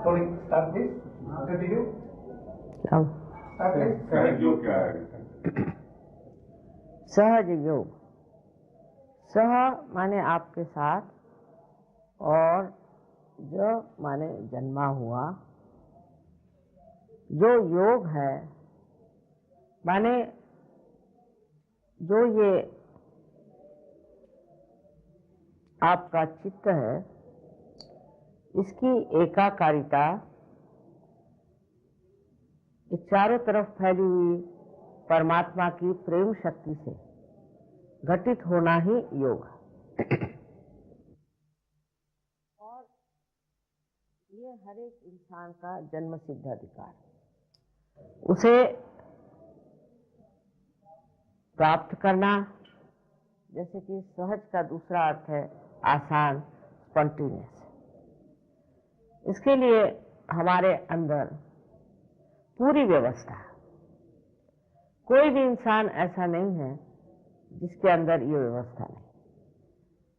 Sorry, start please. Continue. Start please. सहज योग क्या है? सहज योग, सह माने आपके साथ और ज माने जन्मा हुआ। जो योग है माने जो ये आपका चित्त है, इसकी एकाकारिता, इस चारों तरफ फैली हुई परमात्मा की प्रेम शक्ति से घटित होना ही योग है। और ये हर एक इंसान का जन्म सिद्ध अधिकार है। उसे प्राप्त करना, जैसे कि सहज का दूसरा अर्थ है आसान, स्पॉन्टेनियस। इसके लिए हमारे अंदर पूरी व्यवस्था, कोई भी इंसान ऐसा नहीं है जिसके अंदर ये व्यवस्था नहीं।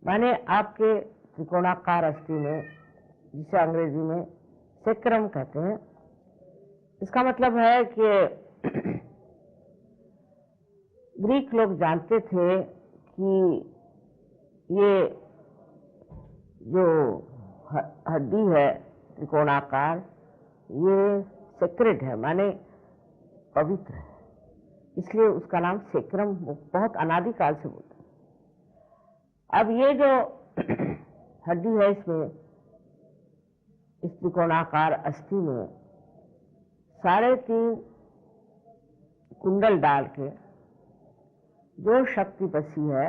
माने आपके त्रिकोणाकार अस्थि में, जिसे अंग्रेजी में सेक्रम कहते हैं, इसका मतलब है कि ग्रीक लोग जानते थे कि ये जो हड्डी है त्रिकोणाकार, ये सेक्रेड है, माने पवित्र है, इसलिए उसका नाम सेक्रम बहुत अनादिकाल से बोलते हैं। अब ये जो हड्डी है, इसमें इस त्रिकोणाकार अस्थि में 3.5 कुंडल डाल के जो शक्ति बसी है,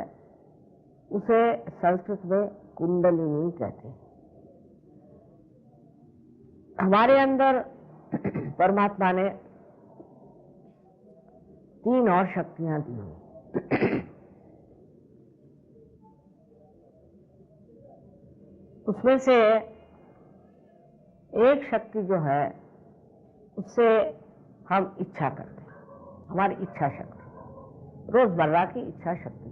उसे संस्कृत में कुंडलिनी कहते हैं। हमारे अंदर परमात्मा ने 3 और शक्तियां दी हैं। उसमें से एक शक्ति जो है, उससे हम इच्छा करते हैं, हमारी इच्छा शक्ति, रोजमर्रा की इच्छा शक्ति।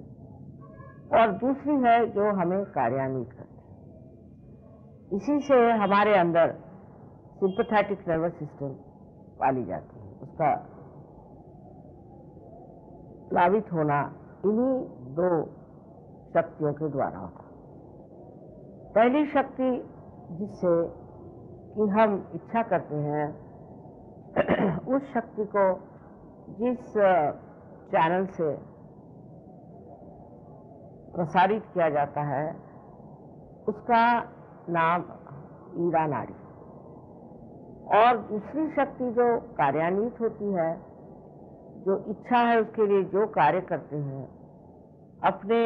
और दूसरी है जो हमें कार्यान्वित करती है। इसी से हमारे अंदर सिंपैथेटिक नर्वस सिस्टम पाली जाती है। उसका प्लावित होना इन्हीं 2 शक्तियों के द्वारा होता है। पहली शक्ति जिससे कि हम इच्छा करते हैं, उस शक्ति को जिस चैनल से प्रसारित किया जाता है, उसका नाम ईड़ा नाड़ी। और दूसरी शक्ति जो कार्यान्वित होती है, जो इच्छा है उसके लिए जो कार्य करते हैं, अपने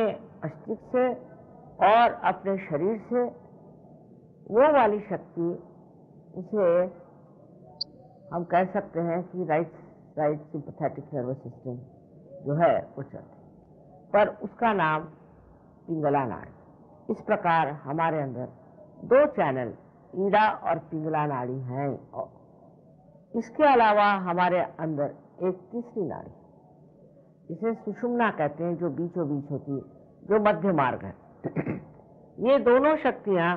अस्तित्व से और अपने शरीर से, वो वाली शक्ति, उसे हम कह सकते हैं कि राइट सिंपैथेटिक नर्वस सिस्टम जो है वो चलती, पर उसका नाम पिंगला नाड़ी। इस प्रकार हमारे अंदर 2 चैनल, ईड़ा और पिंगला नाड़ी हैं। इसके अलावा हमारे अंदर एक तीसरी नाड़ी, जिसे सुषुम्ना कहते हैं, जो बीचों बीच होती है, जो मध्य मार्ग है। ये दोनों शक्तियां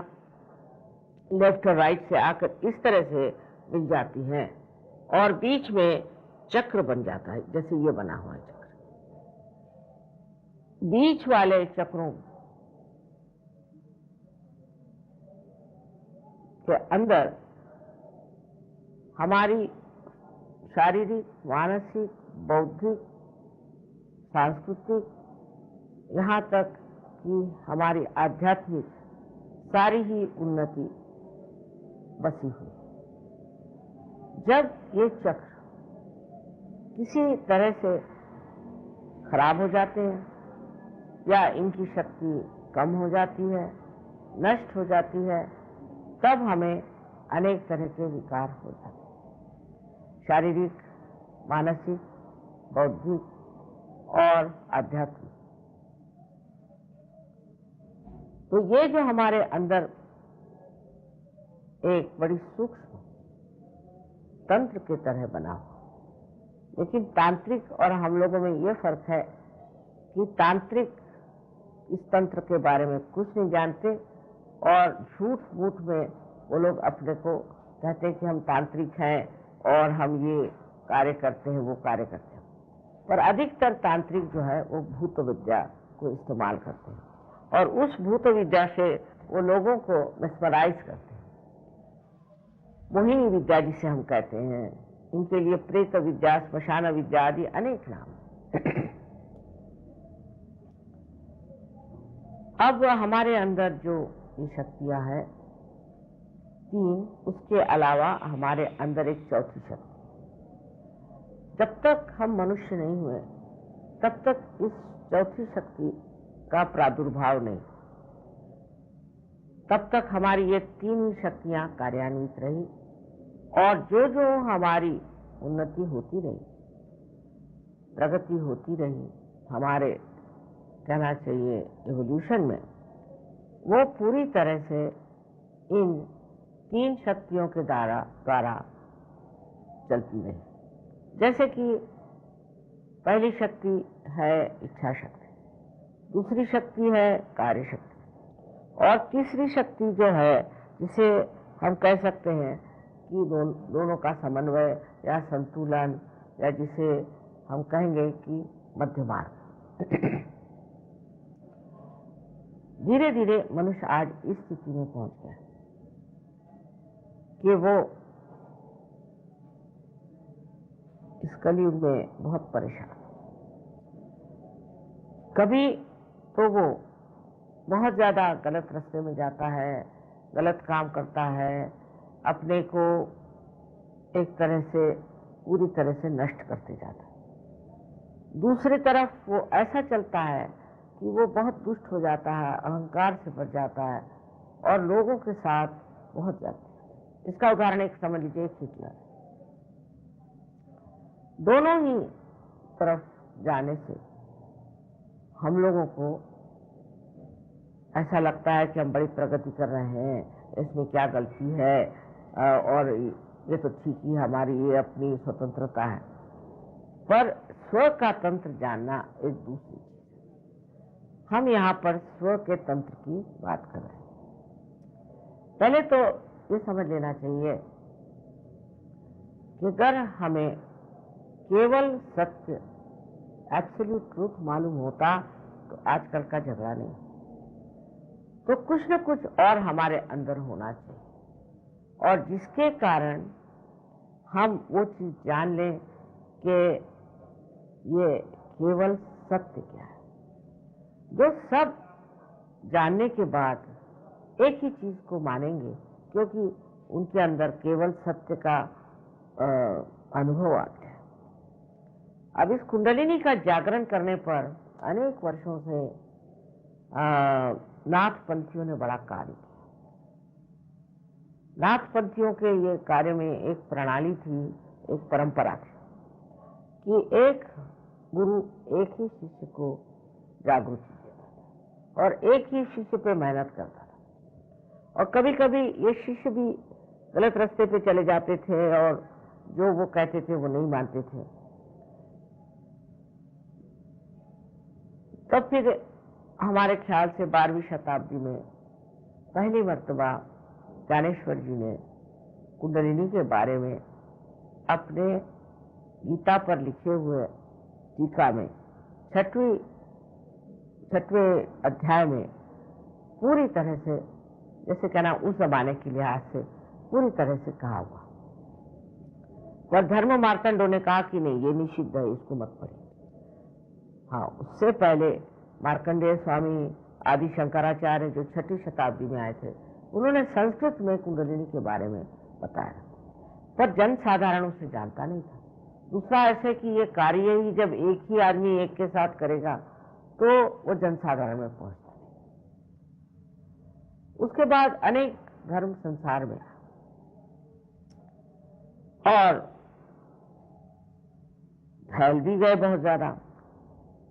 लेफ्ट और राइट से आकर इस तरह से मिल जाती हैं और बीच में चक्र बन जाता है, जैसे ये बना हुआ है चक्र। बीच वाले चक्रों के अंदर हमारी शारीरिक, मानसिक, बौद्धिक, सांस्कृतिक, यहाँ तक कि हमारी आध्यात्मिक सारी ही उन्नति बसी हुई। जब ये चक्र किसी तरह से खराब हो जाते हैं या इनकी शक्ति कम हो जाती है, नष्ट हो जाती है, तब हमें अनेक तरह के विकार हो जाते हैं, शारीरिक, मानसिक, बौद्धिक और आध्यात्मिक। तो ये जो हमारे अंदर एक बड़ी सूक्ष्म तंत्र के तरह बना हुआ, लेकिन तांत्रिक और हम लोगों में ये फर्क है कि तांत्रिक इस तंत्र के बारे में कुछ नहीं जानते और झूठ मूठ में वो लोग अपने को कहते हैं कि हम तांत्रिक हैं और हम ये कार्य करते हैं, वो कार्य करते हैं, पर अधिकतर तांत्रिक जो है वो भूत विद्या को इस्तेमाल करते हैं और उस भूत विद्या से वो लोगों को मेस्मराइज करते हैं। मोहिनी विद्या जिसे हम कहते हैं, इनके लिए प्रेत विद्या, श्मशान विद्या आदि अनेक नाम। अब हमारे अंदर जो ये शक्तियां हैं 3, उसके अलावा हमारे अंदर एक चौथी शक्ति। जब तक हम मनुष्य नहीं हुए तब तक इस चौथी शक्ति का प्रादुर्भाव नहीं, तब तक हमारी ये 3 ही शक्तियां कार्यान्वित रही और जो जो हमारी उन्नति होती रही, प्रगति होती रही, हमारे कहना चाहिए एवोल्यूशन में, वो पूरी तरह से इन 3 शक्तियों के द्वारा चलती रही। जैसे कि पहली शक्ति है इच्छा शक्ति, दूसरी शक्ति है कार्य शक्ति और तीसरी शक्ति जो है जिसे हम कह सकते हैं कि दोनों का समन्वय या संतुलन, या जिसे हम कहेंगे कि मध्य मार्ग। धीरे धीरे मनुष्य आज इस स्थिति में पहुंच गया कि वो इस कलयुग में बहुत परेशान। कभी तो वो बहुत ज्यादा गलत रास्ते में जाता है, गलत काम करता है, अपने को एक तरह से पूरी तरह से नष्ट करते जाता है। दूसरी तरफ वो ऐसा चलता है कि वो बहुत दुष्ट हो जाता है, अहंकार से भर जाता है और लोगों के साथ बहुत जाता है। इसका उदाहरण एक समझ लीजिए, हिटलर। दोनों ही तरफ जाने से हम लोगों को ऐसा लगता है कि हम बड़ी प्रगति कर रहे हैं, इसमें क्या गलती है और ये तो ठीक ही हमारी ये अपनी स्वतंत्रता है। पर स्व का तंत्र जानना एक दूसरी चीज। हम यहाँ पर स्व के तंत्र की बात कर रहे हैं। पहले तो ये समझ लेना चाहिए कि अगर हमें केवल सत्य, एब्सोल्यूट ट्रूथ मालूम होता तो आजकल का झगड़ा नहीं, तो कुछ न कुछ और हमारे अंदर होना चाहिए और जिसके कारण हम वो चीज जान लें कि ये केवल सत्य क्या है। जो सब जानने के बाद एक ही चीज को मानेंगे, क्योंकि उनके अंदर केवल सत्य का अनुभव आता है। अब इस कुंडलिनी का जागरण करने पर अनेक वर्षों से नाथपंथियों ने बड़ा कार्य किया। नाथपंथियों के ये कार्य में एक प्रणाली थी, एक परंपरा थी कि एक गुरु एक ही शिष्य को जागृति देता था और एक ही शिष्य पे मेहनत करता था। और कभी कभी ये शिष्य भी गलत रास्ते पे चले जाते थे और जो वो कहते थे वो नहीं मानते थे। तब फिर हमारे ख्याल से 12वीं शताब्दी में पहली मर्तबा ज्ञानेश्वर जी ने कुंडलिनी के बारे में अपने गीता पर लिखे हुए टीका में 6वें अध्याय में पूरी तरह से, जैसे कहना उस जमाने के लिहाज से पूरी तरह से कहा हुआ। पर धर्म मार्तंडों ने कहा कि नहीं, ये निषिद्ध है, इसको मत पढ़िए। हाँ, उससे पहले मार्कंडेय स्वामी आदि शंकराचार्य जो 6वीं शताब्दी में आए थे, उन्होंने संस्कृत में कुंडलिनी के बारे में बताया, पर जन साधारण उसे जानता नहीं था। दूसरा ऐसे कि ये कार्य ही जब एक ही आदमी एक के साथ करेगा तो वो जन साधारण में पहुंचता नहीं। उसके बाद अनेक धर्म संसार में और फैल भी गए बहुत ज्यादा,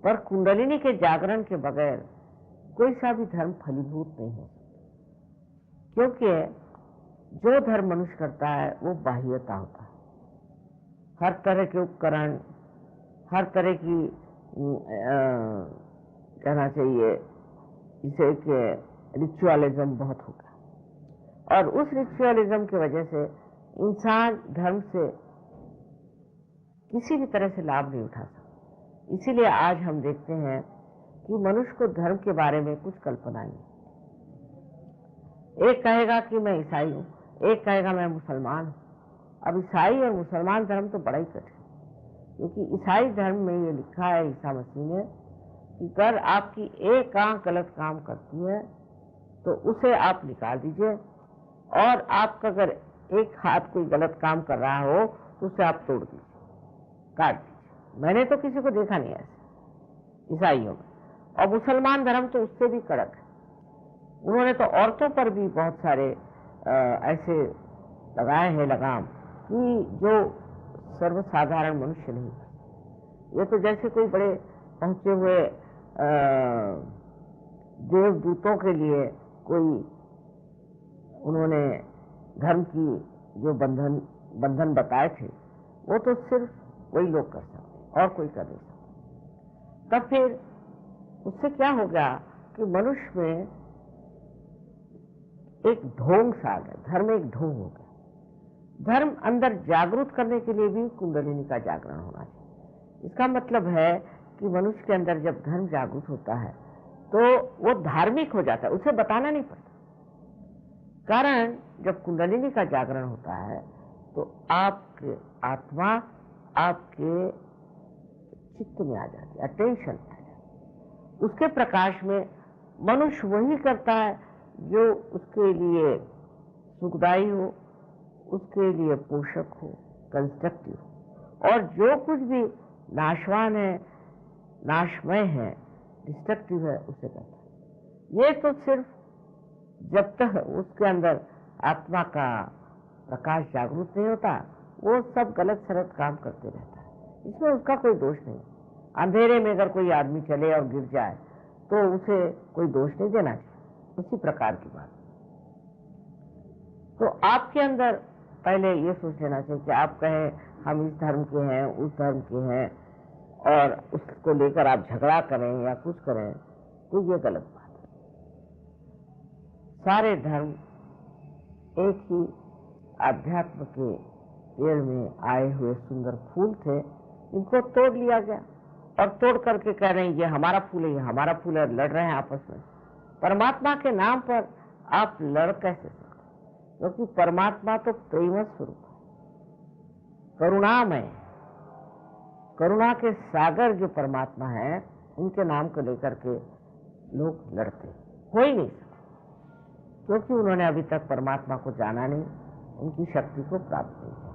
पर कुंडलिनी के जागरण के बगैर कोई सा भी धर्म फलीभूत नहीं हो सकता, क्योंकि जो धर्म मनुष्य करता है वो बाह्यता होता है। हर तरह के उपकरण, हर तरह की कहना चाहिए इसे कि रिचुअलिज्म बहुत होगा और उस रिचुअलिज्म की वजह से इंसान धर्म से किसी भी तरह से लाभ नहीं उठा सकता। इसीलिए आज हम देखते हैं कि मनुष्य को धर्म के बारे में कुछ कल्पना नहीं। एक कहेगा कि मैं ईसाई हूं, एक कहेगा मैं मुसलमान हूं। अब ईसाई और मुसलमान धर्म तो बड़ा ही कठिन, क्योंकि ईसाई धर्म में ये लिखा है ईसा मसीह ने कि अगर आपकी एक आंख गलत काम करती है तो उसे आप निकाल दीजिए, और आपका अगर एक हाथ कोई गलत काम कर रहा हो तो उसे आप तोड़ दीजिए, काट दीजिए। मैंने तो किसी को देखा नहीं ऐसे ईसाइयों में। और मुसलमान धर्म तो उससे भी कड़क है। उन्होंने तो औरतों पर भी बहुत सारे ऐसे लगाए हैं लगाम कि जो सर्वसाधारण मनुष्य नहीं। ये तो जैसे कोई बड़े पहुंचे हुए देवदूतों के लिए कोई उन्होंने धर्म की जो बंधन बताए थे, वो तो सिर्फ वही लोग कर सकते और कोई कर नहीं सकता। तब फिर उससे क्या हो गया कि मनुष्य में एक ढोंग सा आ गया, धर्म एक ढोंग हो गया। धर्म अंदर जागरूक करने के लिए भी कुंडलिनी का जागरण होना चाहिए। इसका मतलब है कि मनुष्य के अंदर जब धर्म जागरूक होता है तो वो धार्मिक हो जाता है, उसे बताना नहीं पड़ता। कारण जब कुंडलिनी का जागरण होता है तो आपके आत्मा आपके चित्त में आ जाती है, अटेंशन में आ जाती है। उसके प्रकाश में मनुष्य वही करता है जो उसके लिए सुखदायी हो, उसके लिए पोषक हो, कंस्ट्रक्टिव हो। और जो कुछ भी नाशवान है, नाशमय है, डिस्ट्रक्टिव है, उसे करता है। ये तो सिर्फ जब तक उसके अंदर आत्मा का प्रकाश जागरूक नहीं होता, वो सब गलत सलत काम करते रहता है। इसमें उसका कोई दोष नहीं। अंधेरे में अगर कोई आदमी चले और गिर जाए तो उसे कोई दोष नहीं देना चाहिए। उसी प्रकार की बात। तो आपके अंदर पहले ये सोच लेना चाहिए कि आप कहें हम इस धर्म के हैं, उस धर्म के हैं, और उसको लेकर आप झगड़ा करें या कुछ करें, तो ये गलत बात है। सारे धर्म एक ही आध्यात्म के पेड़ में आए हुए सुंदर फूल थे, इनको तोड़ लिया गया और तोड़ करके कह रहे हैं ये हमारा फूल है, ये हमारा फूल है, लड़ रहे हैं आपस में। परमात्मा के नाम पर आप लड़ कैसे सकते? क्योंकि परमात्मा तो प्रेम स्वरूप है, करुणामय, करुणा के सागर जो परमात्मा है, उनके नाम को लेकर के लोग लड़ते हो ही नहीं सकते, क्योंकि उन्होंने अभी तक परमात्मा को जाना नहीं, उनकी शक्ति को प्राप्त नहीं किया।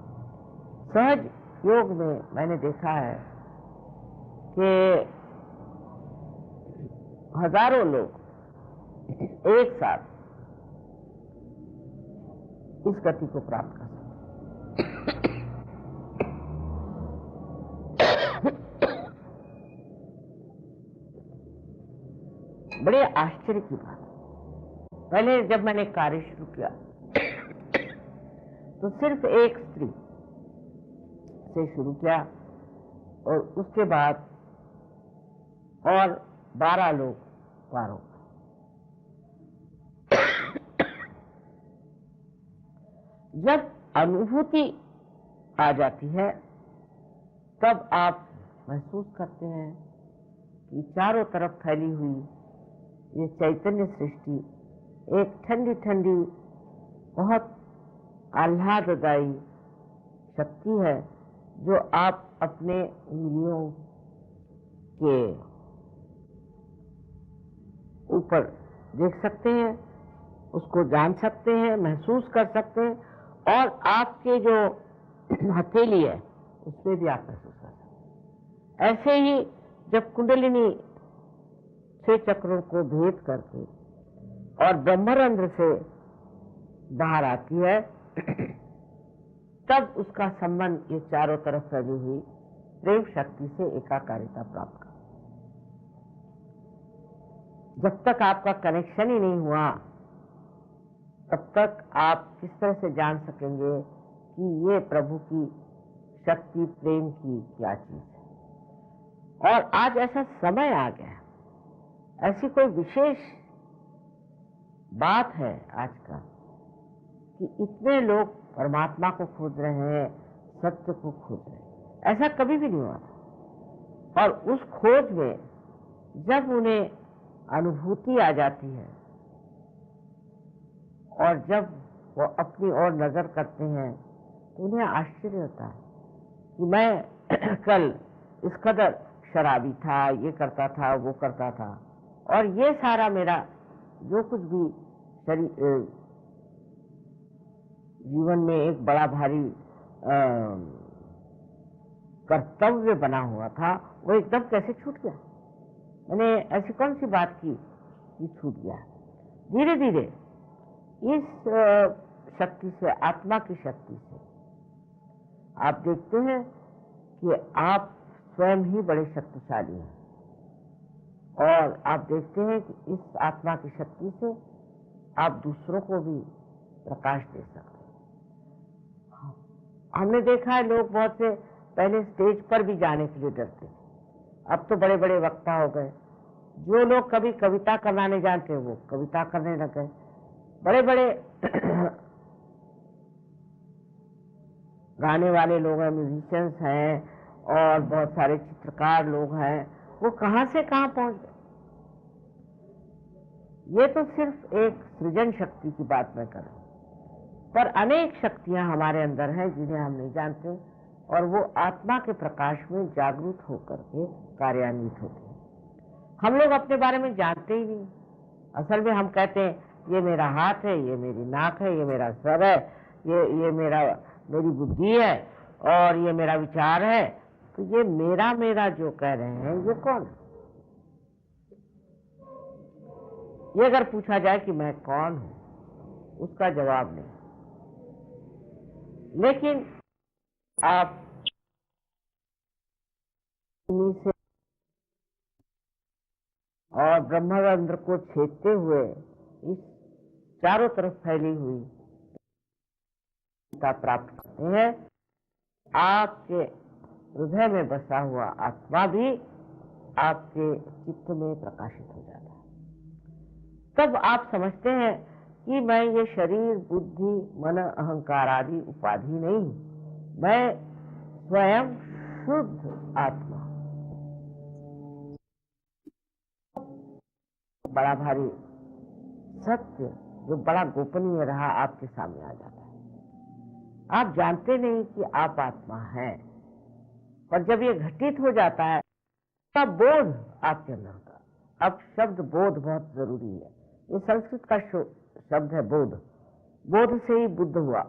सहज योग में मैंने देखा है कि हजारों लोग एक साथ इस गति को प्राप्त कर सकते। बड़े आश्चर्य की बात। पहले जब मैंने कार्य शुरू किया तो सिर्फ एक स्त्री से शुरू किया, और उसके बाद और 12 लोग पार हो गए। जब अनुभूति आ जाती है तब आप महसूस करते हैं कि चारों तरफ फैली हुई ये चैतन्य सृष्टि एक ठंडी ठंडी बहुत आह्लाददायी शक्ति है, जो आप अपने उंगलियों के ऊपर देख सकते हैं, उसको जान सकते हैं, महसूस कर सकते हैं, और आपके जो हथेली है उसमें भी आप महसूस कर सकते हैं। ऐसे ही जब कुंडलिनी 6 चक्रों को भेद करके और ब्रह्मरंध्र से बाहर आती है, तब उसका संबंध ये चारों तरफ फैली हुई प्रेम शक्ति से एकाकारिता प्राप्त कर। जब तक आपका कनेक्शन ही नहीं हुआ, तब तक आप किस तरह से जान सकेंगे कि ये प्रभु की शक्ति, प्रेम की क्या चीज है। और आज ऐसा समय आ गया, ऐसी कोई विशेष बात है आज का कि इतने लोग परमात्मा को खोज रहे हैं, सत्य को खोज रहे हैं। ऐसा कभी भी नहीं हुआ था। और उस खोज में जब उन्हें अनुभूति आ जाती है और जब वो अपनी ओर नजर करते हैं तो उन्हें आश्चर्य होता है कि मैं कल इस कदर शराबी था, ये करता था, वो करता था, और ये सारा मेरा जो कुछ भी जीवन में एक बड़ा भारी कर्तव्य बना हुआ था, वो एकदम कैसे छूट गया। मैंने ऐसी कौन सी बात की कि छूट गया। धीरे धीरे इस शक्ति से, आत्मा की शक्ति से आप देखते हैं कि आप स्वयं ही बड़े शक्तिशाली हैं, और आप देखते हैं कि इस आत्मा की शक्ति से आप दूसरों को भी प्रकाश दे सकते हैं। हमने देखा है लोग बहुत से पहले स्टेज पर भी जाने के लिए डरते थे, अब तो बड़े बड़े वक्ता हो गए। जो लोग कभी कविता करना नहीं जानते वो कविता करने लग गए। बड़े बड़े गाने वाले लोग हैं, म्यूजिशियंस हैं, और बहुत सारे चित्रकार लोग हैं, वो कहां से कहां पहुंच गए। ये तो सिर्फ एक सृजन शक्ति की बात मैं कर रहा हूं, पर अनेक शक्तियां हमारे अंदर हैं जिन्हें हम नहीं जानते, और वो आत्मा के प्रकाश में जागरूक होकर के कार्यान्वित होती है। हम लोग अपने बारे में जानते ही नहीं। असल में हम कहते हैं ये मेरा हाथ है, ये मेरी नाक है, ये मेरा सर है, ये मेरी बुद्धि है, और ये मेरा विचार है। तो ये मेरा जो कह रहे हैं ये कौन है? ये अगर पूछा जाए कि मैं कौन हूं, उसका जवाब नहीं। लेकिन आप से और ब्रह्मरंध्र को छेदते हुए इस चारों तरफ फैली हुई प्राप्त करते हैं। आपके हृदय में बसा हुआ आत्मा भी आपके चित्त में प्रकाशित हो जाता है। तब आप समझते हैं कि मैं ये शरीर, बुद्धि, मन, अहंकार आदि उपाधि नहीं, मैं स्वयं शुद्ध आत्मा। बड़ा भारी सत्य जो बड़ा गोपनीय रहा आपके सामने आ जाता है। आप जानते नहीं कि आप आत्मा हैं, पर जब ये घटित हो जाता है तब बोध आपके अंदर होता है। अब शब्द बोध बहुत जरूरी है। ये संस्कृत का शब्द है बोध। बोध से ही बुद्ध हुआ।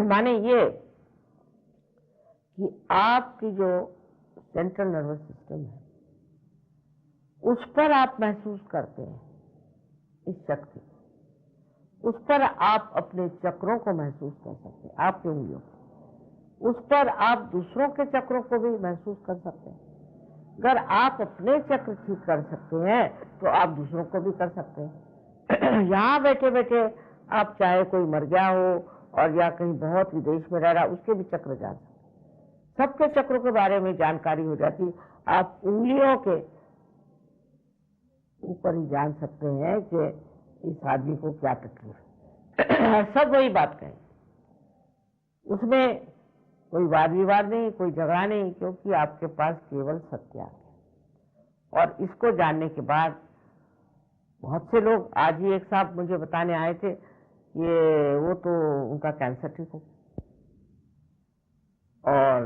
माने ये कि आपकी जो सेंट्रल नर्वस सिस्टम है उस पर आप महसूस करते हैं इस शक्ति, उस पर आप अपने चक्रों को महसूस कर सकते हैं, आपकी उंगलियों को। उस पर आप दूसरों के चक्रों को भी महसूस कर सकते हैं। अगर आप अपने चक्र ठीक कर सकते हैं तो आप दूसरों को भी कर सकते हैं। यहाँ बैठे बैठे आप चाहे कोई मर गया हो और या कहीं बहुत विदेश में रह रहा, उसके भी चक्र जान सकते। सबके चक्रों के बारे में जानकारी हो जाती। आप उंगलियों के ऊपर ही जान सकते हैं कि इस आदमी को क्या तकलीफ है। सब वही बात कहें, उसमें कोई वाद विवाद नहीं, कोई झगड़ा नहीं, क्योंकि आपके पास केवल सत्य आ गया। और इसको जानने के बाद बहुत से लोग, आज ही एक साहब मुझे बताने आए थे ये वो तो उनका कैंसर ठीक हो। और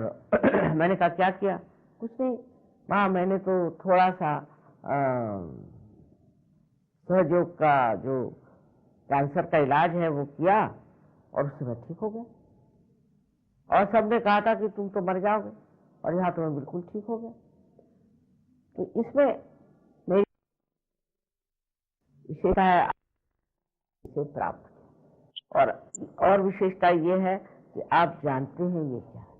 मैंने कहा क्या किया? कुछ नहीं माँ, मैंने तो थोड़ा सा सहयोग का जो कैंसर का इलाज है वो किया और उससे मैं ठीक हो गया। और सबने कहा था कि तुम तो मर जाओगे, और यहाँ तो मैं बिल्कुल ठीक हो गया। तो इसमें मेरी विशेषता है इसे प्राप्त, और विशेषता ये है कि आप जानते हैं ये क्या है।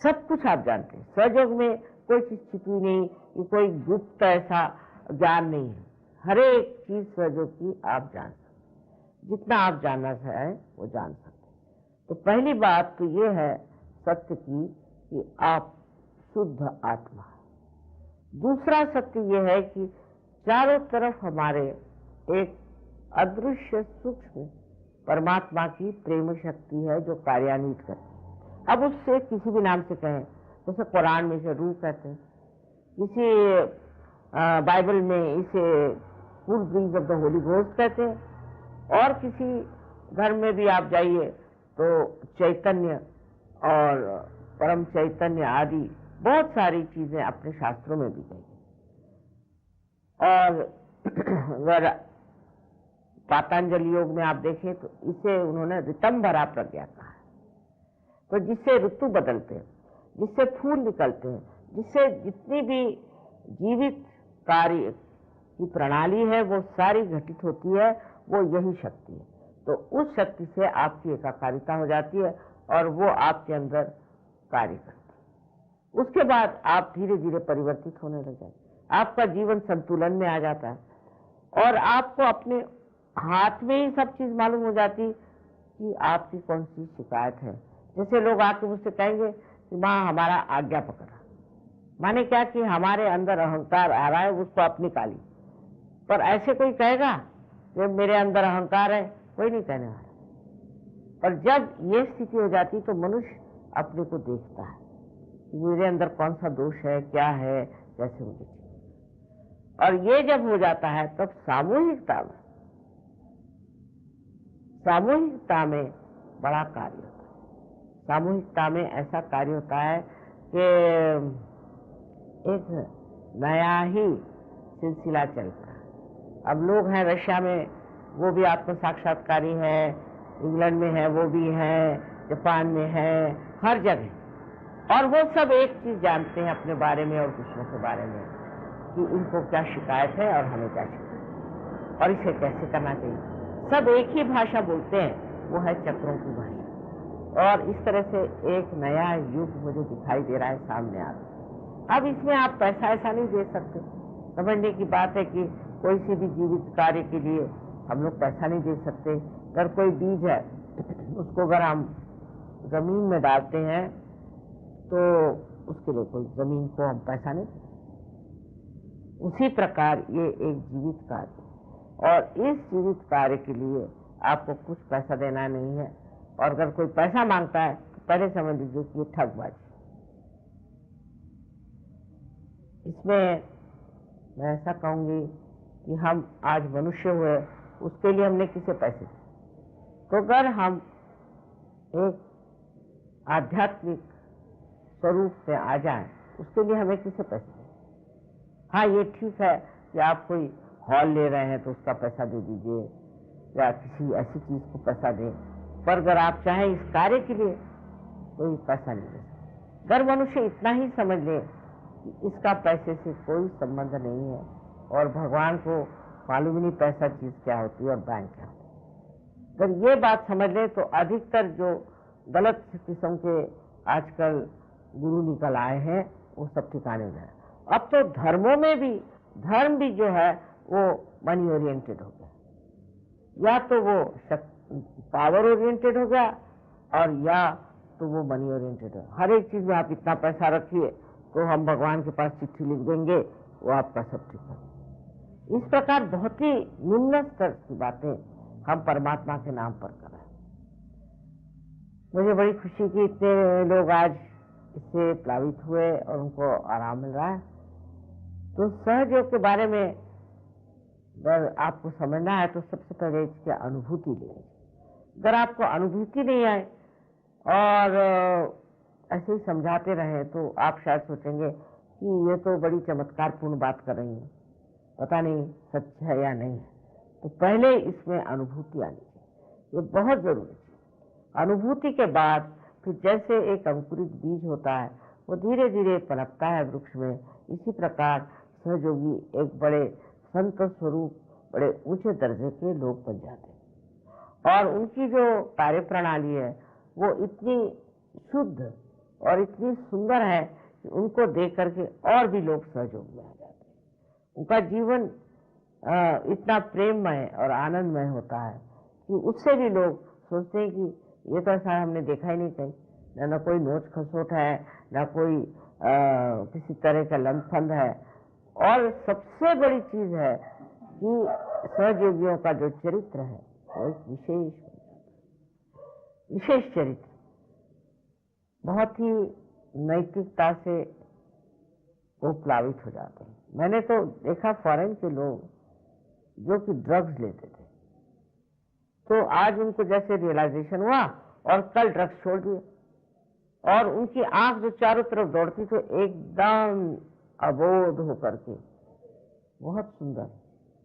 सब कुछ आप जानते हैं। सहयोग में कोई चीज छिपी नहीं, कि कोई गुप्त ऐसा ज्ञान नहीं है। हर एक चीज सहयोग की आप जान सकते हैं। जितना आप जानना चाहें वो जान सकते हैं। तो पहली बात तो ये है सत्य की कि आप शुद्ध आत्मा है। दूसरा सत्य ये है कि चारों तरफ हमारे एक अदृश्य सूक्ष्म परमात्मा की प्रेम शक्ति है जो कार्यान्वित करती है। अब उससे किसी भी नाम से कहें, जैसे कुरान में इसे रूह कहते हैं, किसी बाइबल में इसे full breeze of the holy ghost कहते हैं, और किसी घर में भी आप जाइए तो चैतन्य और परम चैतन्य आदि बहुत सारी चीजें अपने शास्त्रों में भी कही। और अगर पातंजलि योग में आप देखें तो इसे उन्होंने ऋतंभरा प्रज्ञा कहा है। तो जिससे ऋतु बदलते हैं, जिससे फूल निकलते हैं, जिससे जितनी भी जीवित कार्य की प्रणाली है वो सारी घटित होती है, वो यही शक्ति है। तो उस शक्ति से आपकी एकाकारिता हो जाती है और वो आपके अंदर कार्य करती है। उसके बाद आप धीरे धीरे परिवर्तित होने लग जाते, आपका जीवन संतुलन में आ जाता है और आपको अपने हाथ में ही सब चीज मालूम हो जाती कि आपकी कौन सी शिकायत है। जैसे लोग आके मुझसे कहेंगे कि माँ हमारा आज्ञा पकड़ा, माने क्या कि हमारे अंदर अहंकार आ रहा है, उसको आप निकाली। पर ऐसे कोई कहेगा कि मेरे अंदर अहंकार है? कोई नहीं कहने वाला। पर जब ये स्थिति हो जाती तो मनुष्य अपने को देखता है कि मेरे अंदर कौन सा दोष है, क्या है, कैसे मुझे ठीक। और ये जब हो जाता है तब सामूहिकता में बड़ा कार्य होता है। सामूहिकता में ऐसा कार्य होता है कि एक नया ही सिलसिला चलता है। अब लोग हैं रशिया में, वो भी आत्म साक्षात्कारी है, इंग्लैंड में है वो भी है, जापान में है, हर जगह। और वो सब एक चीज जानते हैं अपने बारे में और दूसरों के बारे में कि इनको क्या शिकायत है और हमें क्या शिकायत और इसे कैसे करना चाहिए। सब एक ही भाषा बोलते हैं, वो है चक्रों की भाषा। और इस तरह से एक नया युग मुझे दिखाई दे रहा है, सामने आ रहा है। अब इसमें आप पैसा ऐसा नहीं दे सकते। समझने की बात है कि कोई सी भी जीवित कार्य के लिए हम लोग पैसा नहीं दे सकते। अगर कोई बीज है उसको अगर हम जमीन में डालते हैं तो उसके लिए कोई जमीन को हम पैसा नहीं देते। उसी प्रकार ये एक जीवित कार्य, और इस जीवित कार्य के लिए आपको कुछ पैसा देना नहीं है। और अगर कोई पैसा मांगता है तो पहले समझ लीजिए कि ये ठगबाजी। इसमें मैं ऐसा कहूंगी कि हम आज मनुष्य हुए उसके लिए हमने किसे पैसे दिए। तो अगर हम एक आध्यात्मिक स्वरूप से आ जाएं उसके लिए हमें किसे पैसे दें। हाँ, ये ठीक है कि आप कोई हॉल ले रहे हैं तो उसका पैसा दे दीजिए या किसी ऐसी चीज को पैसा दें, पर अगर आप चाहें इस कार्य के लिए कोई पैसा नहीं दे सकते। अगर मनुष्य इतना ही समझ ले कि इसका पैसे से कोई संबंध नहीं है और भगवान को मालूम ही नहीं पैसा चीज क्या होती है और बैंक क्या होती है, अगर ये बात समझ ले तो अधिकतर जो गलत किस्म के आजकल गुरु निकल आए हैं वो सब ठिकाने हो जाए। अब तो धर्मों में भी, धर्म भी जो है वो मनी ओरिएंटेड हो गया, या तो वो पावर ओरिएंटेड हो गया और या तो वो मनी ओरिएंटेड है। हर एक चीज में आप इतना पैसा रखिए तो हम भगवान के पास चिट्ठी लिख देंगे, वो आपका सब ठीक है। इस प्रकार बहुत ही निम्न स्तर की बातें हम परमात्मा के नाम पर कर रहे हैं। मुझे बड़ी खुशी कि इतने लोग आज इससे प्लावित हुए और उनको आराम मिल रहा है। तो सहयोग के बारे में अगर आपको समझना है तो सबसे पहले इसकी अनुभूति लेनी। अगर आपको अनुभूति नहीं आए और ऐसे ही समझाते रहे तो आप शायद सोचेंगे कि ये तो बड़ी चमत्कारपूर्ण बात कर रही है, पता नहीं सच है या नहीं है। तो पहले इसमें अनुभूति आनी चाहिए, ये बहुत जरूरी है। अनुभूति के बाद फिर जैसे एक अंकुरित बीज होता है वो धीरे धीरे पनपता है वृक्ष में, इसी प्रकार सहयोगी एक बड़े संत स्वरूप, बड़े ऊंचे दर्जे के लोग बन जाते हैं। और उनकी जो कार्य प्रणाली है वो इतनी शुद्ध और इतनी सुंदर है कि उनको देख करके और भी लोग सहयोग में आ जाते हैं। उनका जीवन इतना प्रेममय और आनंदमय होता है कि उससे भी लोग सोचते हैं कि ये तो ऐसा हमने देखा ही नहीं कहीं, न कोई नोच खसोट है, न कोई किसी तरह का लंफंद है। और सबसे बड़ी चीज है कि सहयोगियों का जो चरित्र है वो एक विशेष, विशेष चरित्र, बहुत ही नैतिकता से वो प्लावित हो जाते हैं। मैंने तो देखा फॉरेन के लोग जो कि ड्रग्स लेते थे, तो आज उनको जैसे रियलाइजेशन हुआ और कल ड्रग्स छोड़ दिए, और उनकी आंख जो चारों तरफ दौड़ती तो एकदम अबोध होकर के बहुत सुंदर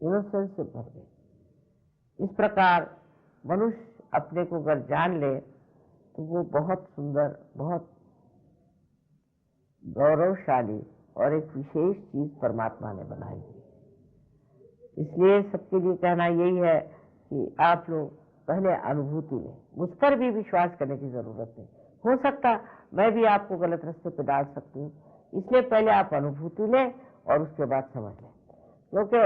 इनोसेंस से भर गए। इस प्रकार मनुष्य अपने को अगर जान ले तो वो बहुत सुंदर, बहुत गौरवशाली और एक विशेष चीज परमात्मा ने बनाई है। इसलिए सबके लिए कहना यही है कि आप लोग पहले अनुभूति लें। मुझ पर भी विश्वास करने की जरूरत नहीं, हो सकता मैं भी आपको गलत रास्ते पे डाल सकती हूँ, इसलिए पहले आप अनुभूति लें और उसके बाद समझ लें। क्योंकि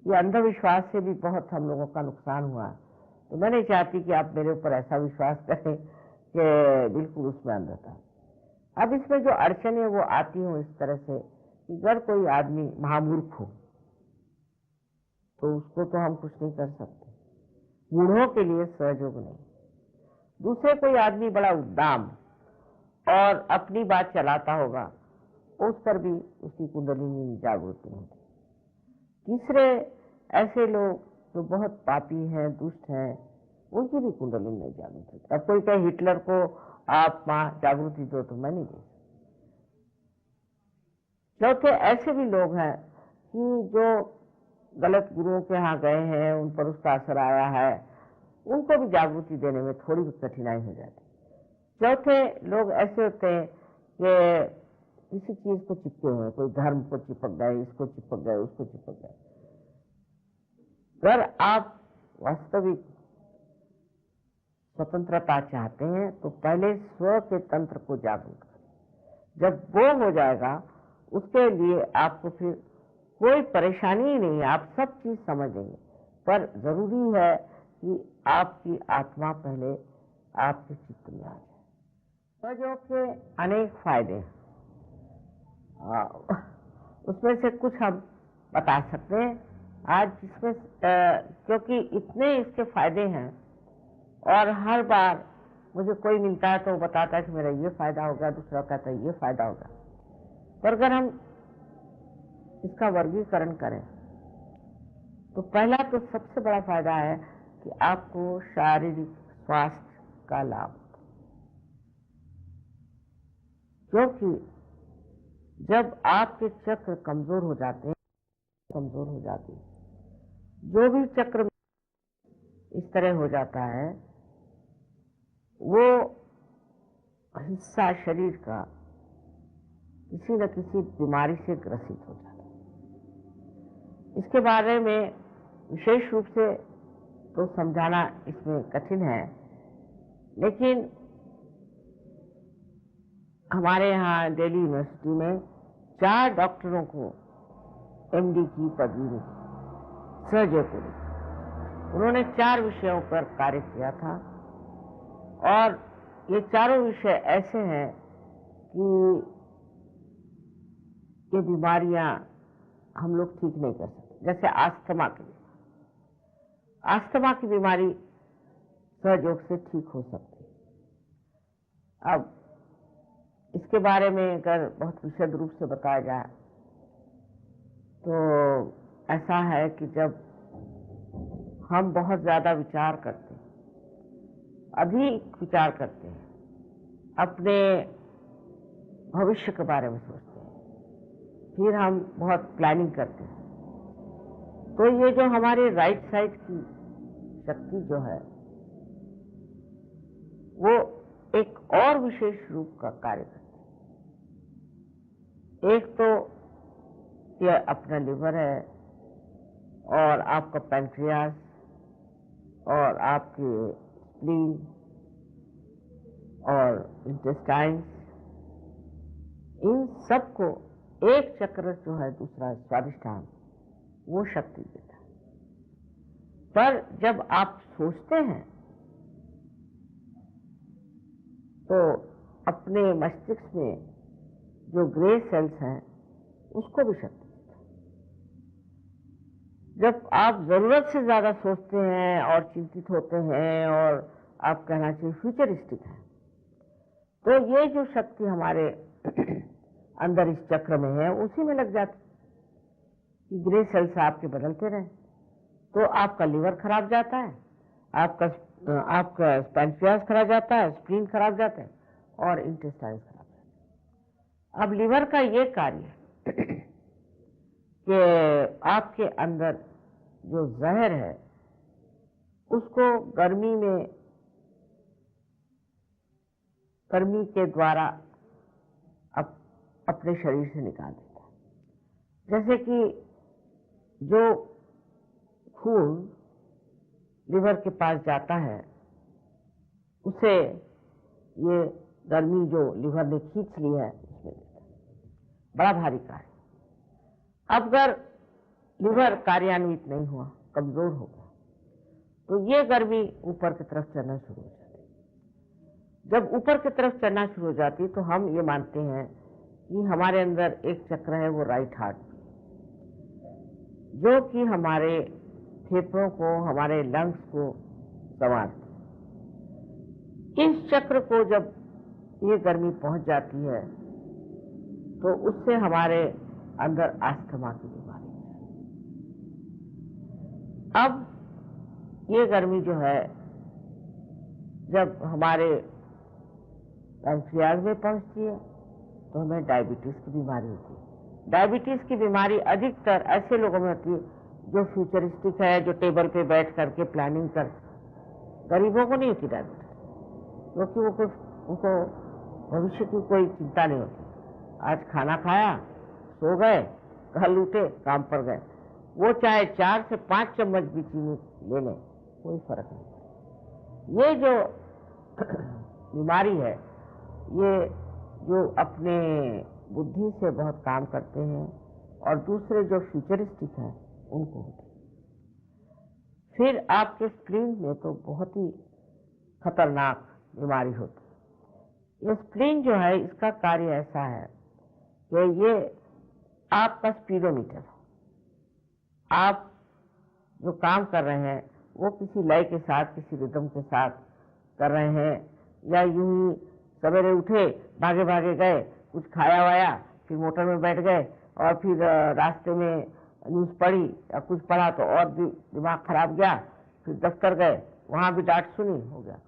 ये अंधविश्वास से भी बहुत हम लोगों का नुकसान हुआ है, तो मैं नहीं चाहती कि आप मेरे ऊपर ऐसा विश्वास करें कि बिल्कुल उसमें अंधता। अब इसमें जो अड़चने वो आती हूँ इस तरह से कि अगर कोई आदमी महामूर्ख हो तो उसको तो हम कुछ नहीं कर सकते, मूढ़ों के लिए सहयोग नहीं। दूसरे कोई आदमी बड़ा उद्दाम और अपनी बात चलाता होगा, उस पर भी उसकी कुंडलिनी जागृत नहीं होती। तीसरे ऐसे लोग जो बहुत पापी हैं, दुष्ट हैं, उनकी भी कुंडलिनी नहीं जागृत होती। अब कोई कहे हिटलर को आप मां जागृति दो तो मैं नहीं दे। चौथे ऐसे भी लोग हैं कि जो गलत गुरुओं के यहाँ गए हैं, उन पर उसका असर आया है, उनको भी जागृति देने में थोड़ी कठिनाई हो जाती। चौथे लोग ऐसे होते हैं कि किसी चीज को चिपके हुए, कोई धर्म को चिपक गए, इसको चिपक गए, उसको चिपक गए। अगर आप वास्तविक स्वतंत्रता चाहते हैं तो पहले स्व के तंत्र को जागरूक करें। जब वो हो जाएगा उसके लिए आपको फिर कोई परेशानी ही नहीं है, आप सब चीज समझेंगे। पर जरूरी है कि आपकी आत्मा पहले आपके चित्त में आ जाए। सहयोग के अनेक फायदे हैं, उसमें से कुछ हम बता सकते हैं आज, जिसमें क्योंकि इतने इसके फायदे हैं और हर बार मुझे कोई मिलता है तो वो बताता है कि मेरा ये फायदा होगा, दूसरा कहता है ये फायदा होगा। पर अगर हम इसका वर्गीकरण करें तो पहला तो सबसे बड़ा फायदा है कि आपको शारीरिक स्वास्थ्य का लाभ, क्योंकि जब आपके चक्र कमजोर हो जाते हैं, जो भी चक्र इस तरह हो जाता है वो हिस्सा शरीर का किसी न किसी बीमारी से ग्रसित हो जाता है। इसके बारे में विशेष रूप से तो समझाना इसमें कठिन है, लेकिन हमारे यहाँ दिल्ली यूनिवर्सिटी में 4 डॉक्टरों को एमडी की पदवी मिली, सर्जरी को। उन्होंने 4 विषयों पर कार्य किया था और ये चारों विषय ऐसे हैं कि ये बीमारियां हम लोग ठीक नहीं कर सकते। जैसे अस्थमा की बीमारी सहयोग से ठीक हो सकती है। अब इसके बारे में अगर बहुत विशद रूप से बताया जाए तो ऐसा है कि जब हम बहुत ज्यादा विचार करते हैं, अधिक विचार करते हैं, अपने भविष्य के बारे में सोचते हैं, फिर हम बहुत प्लानिंग करते हैं, तो ये जो हमारे राइट साइड की शक्ति जो है वो एक और विशेष रूप का कार्य करती है। एक तो ये अपना लिवर है और आपका पैंक्रियास और आपके स्प्लीन और इंटेस्टाइन्स, इन सबको एक चक्र जो है दूसरा स्वादिष्ठान, वो शक्ति देता है। पर जब आप सोचते हैं तो अपने मस्तिष्क में जो ग्रे सेल्स हैं उसको भी शक्ति देता है। जब आप जरूरत से ज्यादा सोचते हैं और चिंतित होते हैं और आप कहना चाहिए फ्यूचरिस्टिक है। तो ये जो शक्ति हमारे अंदर इस चक्र में है उसी में लग जाती कि ग्रे सेल्स आपके बदलते रहे, तो आपका लीवर खराब जाता है, आपका पैंक्रियास खराब जाता है, स्प्लीन खराब जाता है और इंटेस्टाइन खराब जाता है। अब लीवर का ये कार्य कि आपके अंदर जो जहर है उसको गर्मी के द्वारा अपने शरीर से निकाल देता है। जैसे कि जो खून लिवर के पास जाता है उसे ये गर्मी जो लिवर ने खींच ली है उसमें बड़ा भारी कार्य। अब अगर लिवर कार्यान्वित नहीं हुआ, कमजोर हो गया, तो ये गर्मी ऊपर की तरफ चढ़ना शुरू हो जाती है। जब ऊपर की तरफ चढ़ना शुरू हो जाती है तो हम ये मानते हैं कि हमारे अंदर एक चक्र है, वो राइट हार्ट, जो कि हमारे फेफड़ों को, हमारे लंग्स को संवारते। इस चक्र को जब ये गर्मी पहुंच जाती है तो उससे हमारे अंदर अस्थमा की बीमारी है। अब ये गर्मी जो है जब हमारे पैंक्रियाज में पहुंचती है तो हमें डायबिटीज की बीमारी होती है। डायबिटीज की बीमारी अधिकतर ऐसे लोगों में होती है जो फ्यूचरिस्टिक है, जो टेबल पे बैठ करके प्लानिंग कर। गरीबों को नहीं होती डायबिटीज, क्योंकि वो कुछ उनको भविष्य की कोई चिंता नहीं होती। आज खाना खाया, सो गए, कल उठे, काम पर गए। वो चाहे 4 से 5 चम्मच भी चीनी ले लें, कोई फर्क नहीं। ये जो बीमारी है, ये जो अपने बुद्धि से बहुत काम करते हैं और दूसरे जो फ्यूचरिस्टिक हैं उनको होती है। फिर आपके स्प्लीन में तो बहुत ही खतरनाक बीमारी होती है। ये स्प्लीन जो है इसका कार्य ऐसा है कि ये आपका स्पीडोमीटर है। आप जो काम कर रहे हैं वो किसी लय के साथ, किसी रिदम के साथ कर रहे हैं, या यूं ही सवेरे उठे, भागे भागे गए, कुछ खाया वाया, फिर मोटर में बैठ गए और फिर रास्ते में न्यूज़ पढ़ी या कुछ पढ़ा तो और भी दिमाग खराब गया, फिर दफ्तर गए, वहां भी डांट सुनी, हो गया।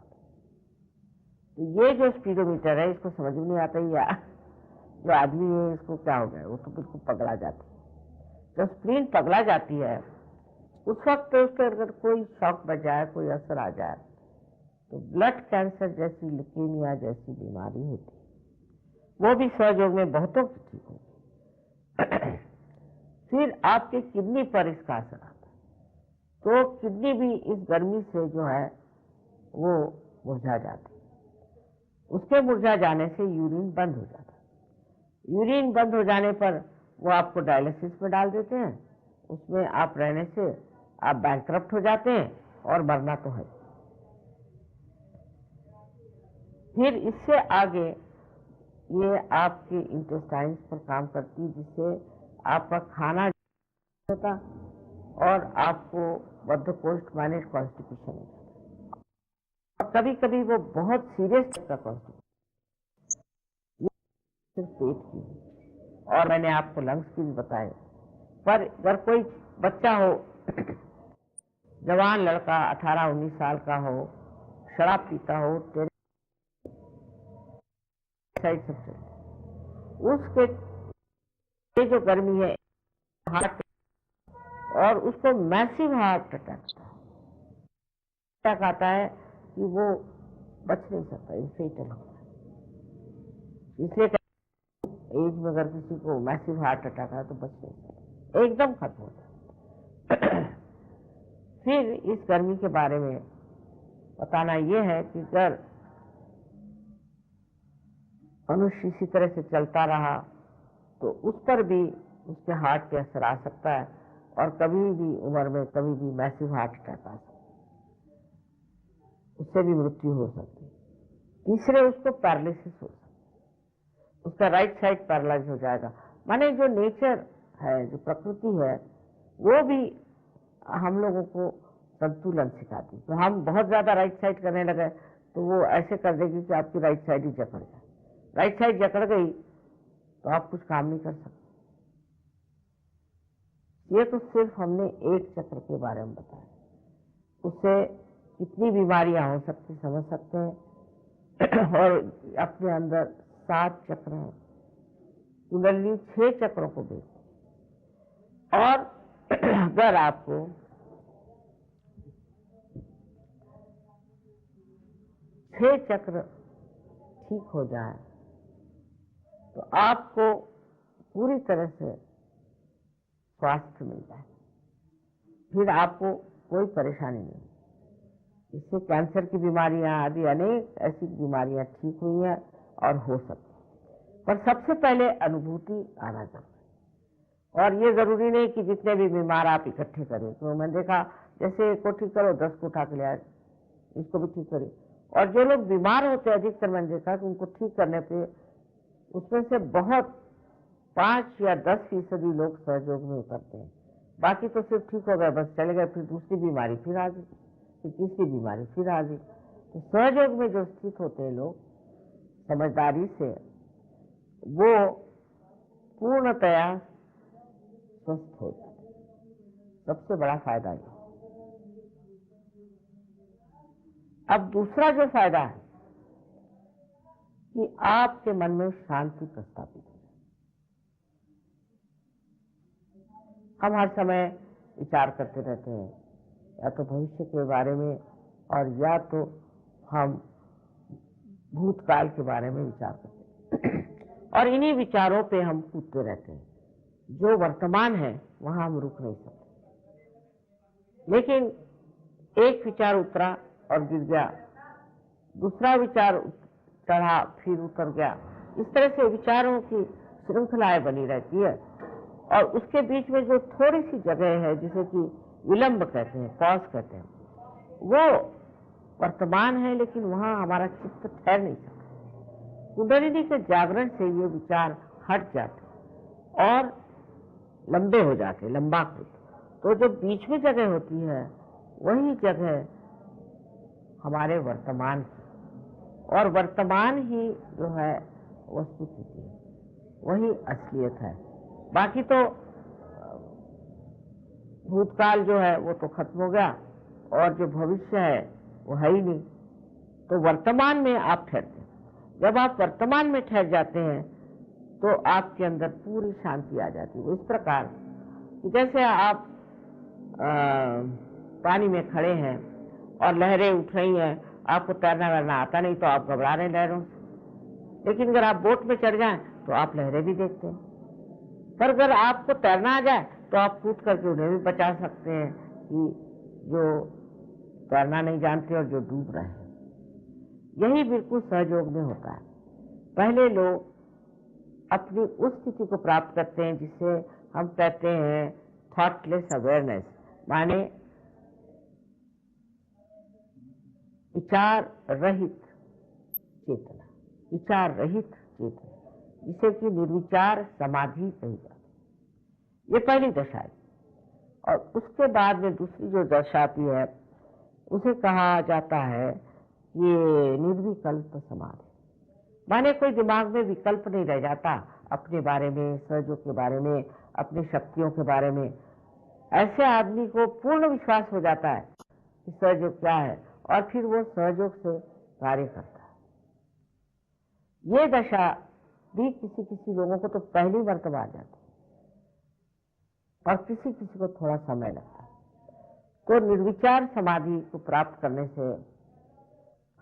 तो ये जो स्पीडोमीटर है इसको समझ में नहीं आता ही, या जो आदमी है इसको क्या हो गया, वो तो बिल्कुल पगला जाती है। जब स्प्लीन पगला जाती है उस वक्त उसके अगर कोई शॉक बच जाए, कोई असर आ जाए, तो ब्लड कैंसर जैसी, ल्यूकेमिया जैसी बीमारी होती है। वो भी सहयोग में बहुतों की ठीक होगी। फिर आपके किडनी पर इसका असर आता है, तो किडनी भी इस गर्मी से जो है वो मुरझा जाती है। उसके मुरझा जाने से यूरिन बंद हो जाता है। यूरिन बंद हो जाने पर वो आपको डायलिसिस में डाल देते हैं। उसमें आप रहने से आप बैंकरप्ट हो जाते हैं और मरना तो है। फिर इससे आगे ये आपके इंटेस्टाइन्स पर काम करती है, जिससे आपका खाना होता और आपको बद्धकोष्ठ माने कॉन्स्टिपेशन होता है। और कभी कभी वो बहुत सीरियस का कॉन्स्टिपेशन, सिर्फ पेट की, और मैंने आपको लंग्स की भी बताए। पर अगर कोई बच्चा हो, जवान लड़का 18-19 साल का हो, शराब पीता हो, साइड सबसे उसके ये जो गर्मी है हार्ट, और उसको मैसिव हार्ट अटैक आता है कि वो बच नहीं सकता, इन्फेटल होता है। इसलिए एज में अगर किसी को मैसिव हार्ट अटैक आए तो बच नहीं सकता, एकदम खत्म होता है। फिर इस गर्मी के बारे में बताना ये है कि अगर मनुष्य इसी तरह से चलता रहा तो उस पर भी उसके हार्ट पे असर आ सकता है, और कभी भी उम्र में कभी भी मैसिव हार्ट अटैक आ सकता है, उससे भी मृत्यु हो सकती है। तीसरे उसको पैरालिसिस हो सकता है, उसका राइट साइड पैरालाइज हो जाएगा। माने जो नेचर है, जो प्रकृति है, वो भी हम लोगों को संतुलन सिखाती। तो हम बहुत ज्यादा राइट साइड करने लगे तो वो ऐसे कर देगी कि आपकी राइट साइड ही जकड़ जाए। राइट साइड जकड़ गई तो आप कुछ काम नहीं कर सकते। ये तो सिर्फ हमने एक चक्र के बारे में बताया, उससे कितनी बीमारियां हो सकती समझ सकते हैं। और अपने अंदर 7 चक्र हैं, कुंडलिनी 6 चक्रों को देखती। और अगर आपको 6 चक्र ठीक हो जाए तो आपको पूरी तरह से स्वास्थ्य मिल जाए, फिर आपको कोई परेशानी नहीं। इससे कैंसर की बीमारियां आदि अनेक ऐसी बीमारियां ठीक हुई हैं और हो सकती। पर सबसे पहले अनुभूति आना चाहिए। और ये जरूरी नहीं कि जितने भी बीमार आप इकट्ठे करें। तो मैंने देखा जैसे को ठीक करो 10 को उठा के ले आए, इसको भी ठीक करें। और जो लोग बीमार होते हैं अधिकतर मैंने देखा कि उनको ठीक करने पे उसमें से बहुत 5 या 10% लोग सहयोग में उतरते हैं। बाकी तो सिर्फ ठीक हो गए, बस चले गए, फिर दूसरी बीमारी फिर आ गई, फिर तीसरी बीमारी फिर आ गई। तो सहयोग में जो स्थित होते हैं लोग समझदारी से, वो पूर्णतया स्वस्थ हो जाते हैं। सबसे बड़ा फायदा ये। अब दूसरा जो फायदा है कि आपके मन में शांति प्रस्थापित हो। हम हर समय विचार करते रहते हैं, या तो भविष्य के बारे में और या तो हम भूतकाल के बारे में विचार करते हैं। और इन्हीं विचारों पे हम कूदते रहते हैं। जो वर्तमान है वहां हम रुक नहीं सकते। लेकिन एक विचार उतरा और गिर गया, दूसरा विचार चढ़ा फिर उतर गया। इस तरह से विचारों की श्रृंखलाएं बनी रहती है। और उसके बीच में जो थोड़ी सी जगह है जिसे कि विलंब कहते हैं, पॉज कहते हैं, वो वर्तमान है, लेकिन वहां हमारा चित्त ठहर नहीं सकता। कुंडलिनी के जागरण से ये विचार हट जाते और लंबे हो जाते, लंबा कृत। तो जो बीच में जगह होती है वही जगह हमारे वर्तमान की, और वर्तमान ही जो है वस्तुस्थिति है, वही असलियत है। बाकी तो भूतकाल जो है वो तो खत्म हो गया और जो भविष्य है वो है ही नहीं। तो वर्तमान में आप ठहरते हैं। जब आप वर्तमान में ठहर जाते हैं तो आपके अंदर पूरी शांति आ जाती है। वो इस प्रकार कि जैसे आप पानी में खड़े हैं और लहरें उठ रही हैं, आपको तैरना वैरना आता नहीं तो आप घबरा रहे हैं लहरों से। लेकिन अगर आप बोट में चढ़ जाएं तो आप लहरें भी देखते हैं। पर अगर आपको तैरना आ जाए तो आप कूद करके उन्हें भी बचा सकते हैं कि जो तैरना नहीं जानते और जो डूब रहे हैं। यही बिल्कुल सहयोग में होता है। पहले लोग अपनी उस स्थिति को प्राप्त करते हैं जिसे हम कहते हैं थॉटलेस अवेयरनेस, माने विचार रहित चेतना, विचार रहित चेतना, जिसे कि निर्विचार समाधि कही जाती है। ये पहली दशा है। और उसके बाद में दूसरी जो दशा आती है उसे कहा जाता है ये निर्विकल्प समाधि। माने कोई दिमाग में विकल्प नहीं रह जाता अपने बारे में, सहयोग के बारे में, अपनी शक्तियों के बारे में। ऐसे आदमी को पूर्ण विश्वास हो जाता है कि सहयोग क्या है और फिर वो सहयोग से कार्य करता है। ये दशा भी किसी किसी लोगों को तो पहली मर्तबा आ जाती है और किसी किसी को थोड़ा समय लगता है। तो निर्विचार समाधि को प्राप्त करने से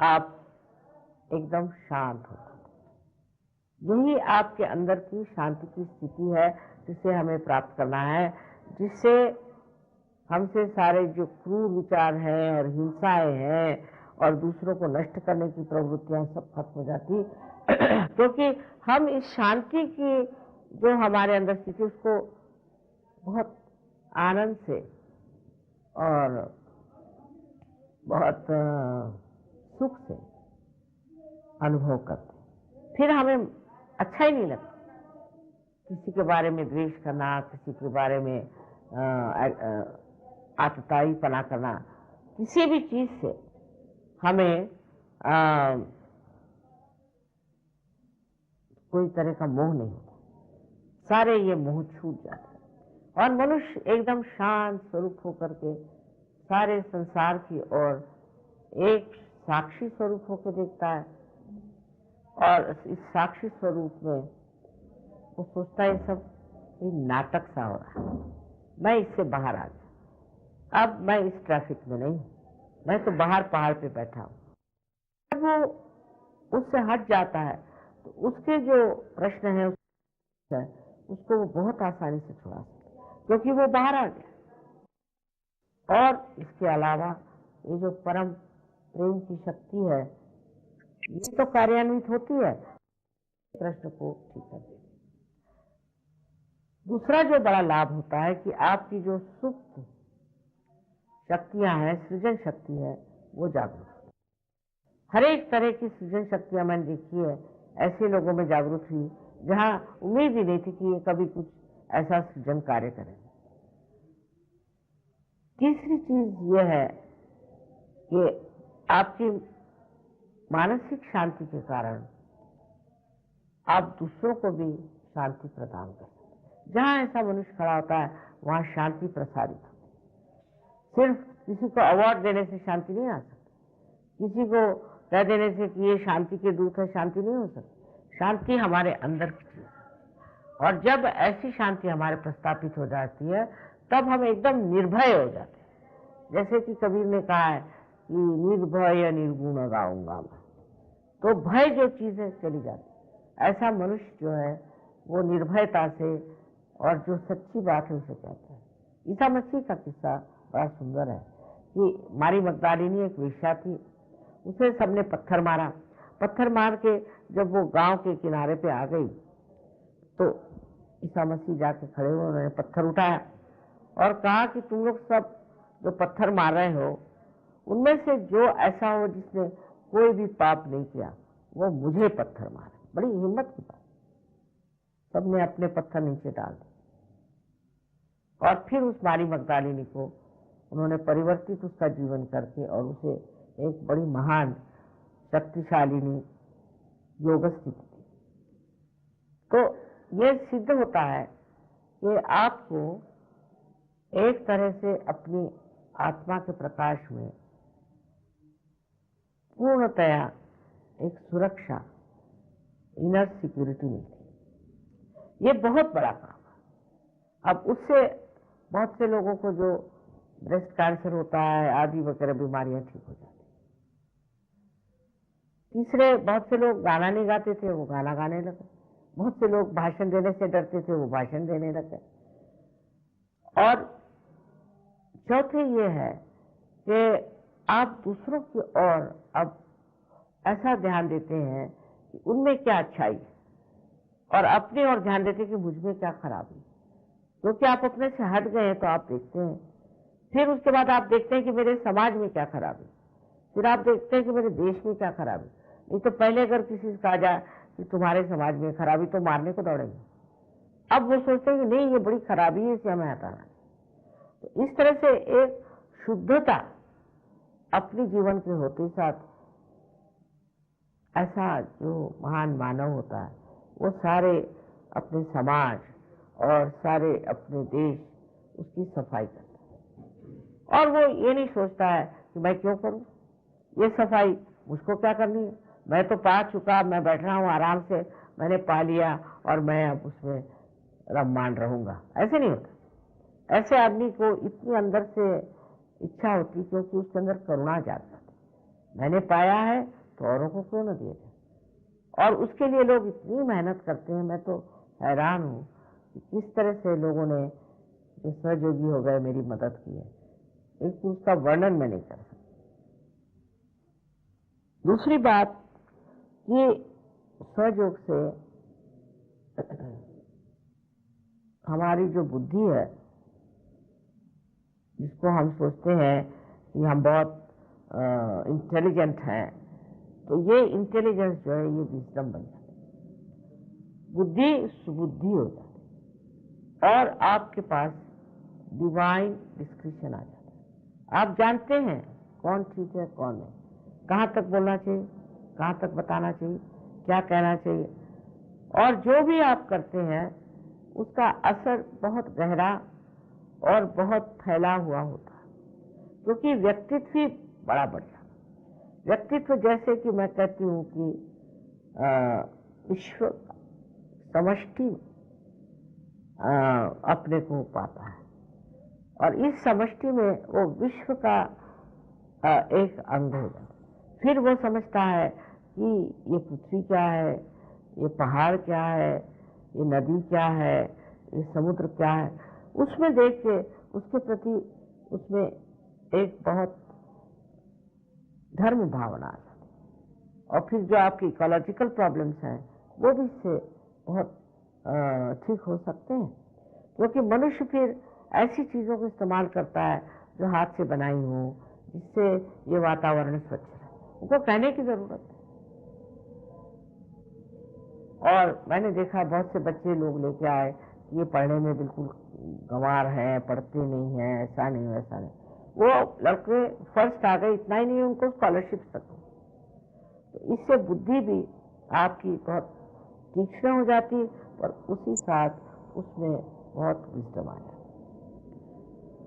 आप एकदम शांत हो जाते हैं। यही आपके अंदर की शांति की स्थिति है जिसे हमें प्राप्त करना है, जिससे हमसे सारे जो क्रूर विचार हैं और हिंसाएं हैं और दूसरों को नष्ट करने की प्रवृत्तियां सब खत्म हो जाती। क्योंकि हम इस शांति की जो हमारे अंदर स्थिति उसको बहुत आनंद से और बहुत सुख से अनुभव करते हैं। फिर हमें अच्छा ही नहीं लगता किसी के बारे में द्वेष करना, किसी के बारे में आतताईपना करना। किसी भी चीज से हमें कोई तरह का मोह नहीं होता, सारे ये मोह छूट जाते हैं और मनुष्य एकदम शांत स्वरूप होकर के सारे संसार की ओर एक साक्षी स्वरूप होकर देखता है और इस साक्षी स्वरूप में वो सोचता है सब ये नाटक सा हो रहा है, मैं इससे बाहर आ गया, अब मैं इस ट्रैफिक में नहीं, मैं तो बाहर पहाड़ पे बैठा हूँ। जब वो उससे हट जाता है तो उसके जो प्रश्न है उसको वो बहुत आसानी से छुड़ा सकता है, क्योंकि वो बाहर आ गया। और इसके अलावा ये जो परम प्रेम की शक्ति है ये तो कार्यान्वित होती है, प्रश्न को ठीक कर देती है। दूसरा जो बड़ा लाभ होता है कि आपकी जो सुप्त शक्तियां हैं, सृजन शक्ति है, वो जागरूक है। हर एक तरह की सृजन शक्तियां मैंने देखी है, ऐसे लोगों में जागरूक हुई जहां उम्मीद ही नहीं थी कि ये कभी कुछ ऐसा सृजन कार्य करेंगे। तीसरी चीज ये है कि आपकी मानसिक शांति के कारण आप दूसरों को भी शांति प्रदान कर सकते हैं। जहां ऐसा मनुष्य खड़ा होता है वहां शांति प्रसारित होती है। सिर्फ किसी को अवार्ड देने से शांति नहीं आ सकती, किसी को कह देने से कि ये शांति के दूत है, शांति नहीं हो सकती। शांति हमारे अंदर की चीज है और जब ऐसी शांति हमारे प्रस्थापित हो जाती है तब हम एकदम निर्भय हो जाते हैं। जैसे कि कबीर ने कहा है कि निर्भय निर्गुण गाऊंगा मैं, तो भय जो चीज है चली जाती। ऐसा मनुष्य जो है वो निर्भयता से और जो सच्ची बात है उसे कहता है। ईसा मसीह का किस्सा बड़ा सुंदर है कि मारी मगदलीनी एक वेश्या थी, उसे सबने पत्थर मारा। पत्थर मार के जब वो गांव के किनारे पे आ गई तो ईसा मसीह जाके खड़े हुए, उन्होंने पत्थर उठाया और कहा कि तुम लोग सब जो पत्थर मार रहे हो उनमें से जो ऐसा हो जिसने कोई भी पाप नहीं किया वो मुझे पत्थर मारे। बड़ी हिम्मत की बात। सबने अपने पत्थर नीचे डाल दिए और फिर उस मारी मगदलीनी को उन्होंने परिवर्तित उसका जीवन करके और उसे एक बड़ी महान शक्तिशालिनी योग स्थिति थी। तो ये सिद्ध होता है कि आपको एक तरह से अपनी आत्मा के प्रकाश में पूर्णतया एक सुरक्षा, इनर सिक्योरिटी मिलती है। ये बहुत बड़ा काम है। अब उससे बहुत से लोगों को जो ब्रेस्ट कैंसर होता है आदि वगैरह बीमारियां ठीक हो जाती। तीसरे, बहुत से लोग गाना नहीं गाते थे वो गाना गाने लगे, बहुत से लोग भाषण देने से डरते थे वो भाषण देने लगे। और चौथे ये है कि आप दूसरों की ओर अब ऐसा ध्यान देते हैं कि उनमें क्या अच्छाई है और अपनी ओर ध्यान देते हैं कि मुझ में क्या खराबी। क्योंकि आप अपने से हट गए हैं तो आप देखते हैं, फिर उसके बाद आप देखते हैं कि मेरे समाज में क्या खराबी, फिर आप देखते हैं कि मेरे देश में क्या खराबी। नहीं तो पहले अगर किसी से कहा जाए कि तुम्हारे समाज में खराबी तो मारने को दौड़ेंगे। अब वो सोचते हैं कि नहीं ये बड़ी खराबी है, इसे हमें हटाना। तो इस तरह से एक शुद्धता अपने जीवन के होते साथ ऐसा जो महान मानव होता है वो सारे अपने समाज और सारे अपने देश उसकी सफाई करता है। और वो ये नहीं सोचता है कि मैं क्यों करूं ये सफाई, मुझको क्या करनी है, मैं तो पा चुका, मैं बैठ रहा हूं आराम से, मैंने पा लिया और मैं अब उसमें रममान रहूंगा। ऐसे नहीं होता। ऐसे आदमी को इतनी अंदर से इच्छा होती क्योंकि उसके अंदर करुणा जागती है। मैंने पाया है तो औरों को क्यों न दिया जाए। और उसके लिए लोग इतनी मेहनत करते हैं। मैं तो हैरान हूं कि किस तरह से लोगों ने जो सहयोगी हो गए मेरी मदद की है, एक उसका वर्णन मैं नहीं कर सकता। दूसरी बात कि सहयोग से हमारी जो बुद्धि है, जिसको हम सोचते हैं कि हम बहुत इंटेलिजेंट हैं, तो ये इंटेलिजेंस जो है ये विजडम बन जाती है, बुद्धि सुबुद्धि हो जाती है और आपके पास डिवाइन डिस्क्रिप्शन आ जाता है। आप जानते हैं कौन ठीक है कौन नहीं, कहाँ तक बोलना चाहिए, कहाँ तक बताना चाहिए, क्या कहना चाहिए। और जो भी आप करते हैं उसका असर बहुत गहरा और बहुत फैला हुआ होता है, क्योंकि व्यक्तित्व ही बड़ा बढ़िया। व्यक्तित्व जैसे कि मैं कहती हूँ कि विश्व समष्टि अपने को पाता है, और इस समष्टि में वो विश्व का एक अंग हो जाता है। फिर वो समझता है कि ये पृथ्वी क्या है, ये पहाड़ क्या है, ये नदी क्या है, ये समुद्र क्या है। उसमें देख के उसके प्रति उसमें एक बहुत धर्म भावना आ जाती है। और फिर जो आपकी इकोलॉजिकल प्रॉब्लम्स हैं वो भी इससे बहुत ठीक हो सकते हैं, क्योंकि मनुष्य फिर ऐसी चीजों को इस्तेमाल करता है जो हाथ से बनाई हो, जिससे ये वातावरण स्वच्छ रहे। उनको कहने की जरूरत है। और मैंने देखा बहुत से बच्चे लोग लेके आए, ये पढ़ने में बिल्कुल गंवार हैं, पढ़ते नहीं हैं, ऐसा नहीं वैसा नहीं। वो लड़के फर्स्ट आ गए, इतना ही नहीं उनको स्कॉलरशिप तक। तो इससे बुद्धि भी आपकी बहुत तीक्ष्ण हो जाती, और उसी साथ उसमें बहुत विजडम आ जाती।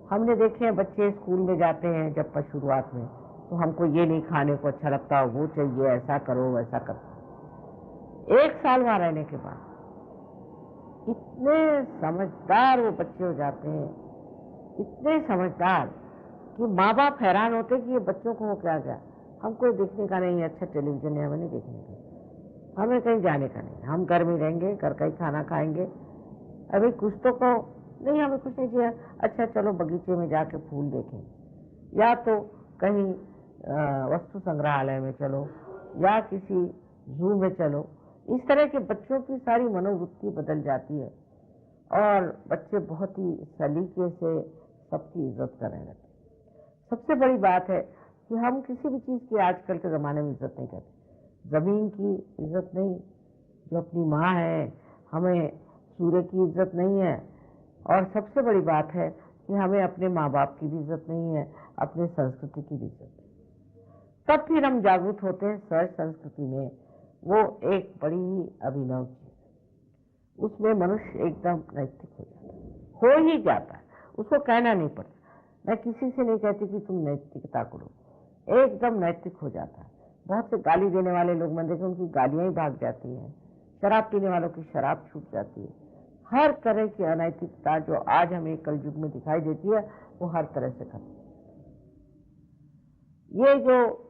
हमने देखे हैं बच्चे स्कूल में जाते हैं जब शुरुआत में, तो हमको ये नहीं खाने को अच्छा लगता, वो चाहिए, ऐसा करो वैसा करो। 1 साल वहां रहने के बाद इतने समझदार वो बच्चे हो जाते हैं, इतने समझदार कि माँ बाप हैरान होते कि ये बच्चों को हो क्या गया। हमको देखने का नहीं है, अच्छा टेलीविजन है, हमें नहीं देखने का, हमें कहीं जाने का नहीं, हम घर में रहेंगे, घर का ही खाना खाएंगे। अभी कुछ तो कहो, नहीं हमें कुछ नहीं चाहिए, अच्छा चलो बगीचे में जाके फूल देखें, या तो कहीं वस्तु संग्रहालय में चलो, या किसी जू में चलो। इस तरह के बच्चों की सारी मनोवृत्ति बदल जाती है, और बच्चे बहुत ही सलीके से सबकी इज्जत करने लगते। सबसे बड़ी बात है कि हम किसी भी चीज की आजकल के जमाने में इज्जत नहीं करते। जमीन की इज्जत नहीं, जो अपनी माँ है, हमें सूर्य की इज्जत नहीं है, और सबसे बड़ी बात है कि हमें अपने माँ बाप की भी इज्जत नहीं है, अपने संस्कृति की भी इज्जत नहीं। तब फिर हम जागरूक होते हैं सहज संस्कृति में। वो एक बड़ी ही अभिनव चीज, उसमें मनुष्य एकदम नैतिक हो जाता है, हो ही जाता है, उसको कहना नहीं पड़ता। मैं किसी से नहीं कहती कि तुम नैतिकता करो, एकदम नैतिक हो जाता है। बहुत से गाली देने वाले लोग मैंने देखे, उनकी गालियां ही भाग जाती हैं, शराब पीने वालों की शराब छूट जाती है। हर तरह की अनैतिकता जो आज हमें कलयुग में दिखाई देती है, वो हर तरह से खत्म। ये जो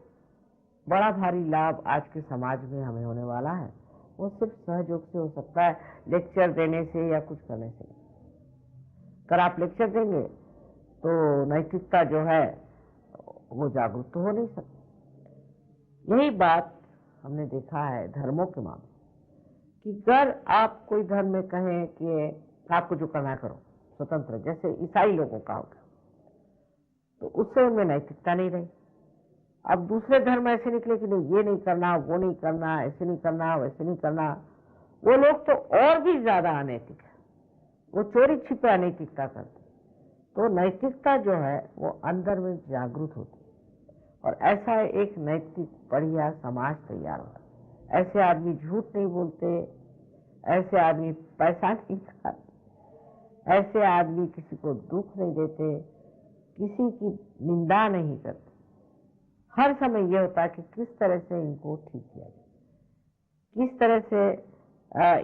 बड़ा भारी लाभ आज के समाज में हमें होने वाला है, वो सिर्फ सहयोग से हो सकता है, लेक्चर देने से या कुछ करने से। अगर आप लेक्चर देंगे तो नैतिकता जो है वो जागरूक तो हो नहीं सकती। यही बात हमने देखा है धर्मों के मामले, कि अगर आप कोई धर्म में कहें कि आपको जो करना करो, स्वतंत्र, जैसे ईसाई लोगों का होगा, तो उससे उनमें नैतिकता नहीं रही। अब दूसरे धर्म ऐसे निकले कि नहीं, ये नहीं करना, वो नहीं करना, ऐसे नहीं करना, वैसे नहीं करना। वो लोग तो और भी ज्यादा अनैतिक है, वो चोरी छिपे अनैतिकता करते। तो नैतिकता जो है वो अंदर में जागरूक होती है, और ऐसा एक नैतिक बढ़िया समाज तैयार होता है। ऐसे आदमी झूठ नहीं बोलते, ऐसे आदमी पैसा नहीं खाते, ऐसे आदमी किसी को दुख नहीं देते, किसी की निंदा नहीं करते। हर समय यह होता है कि किस तरह से इनको ठीक किया जाए, किस तरह से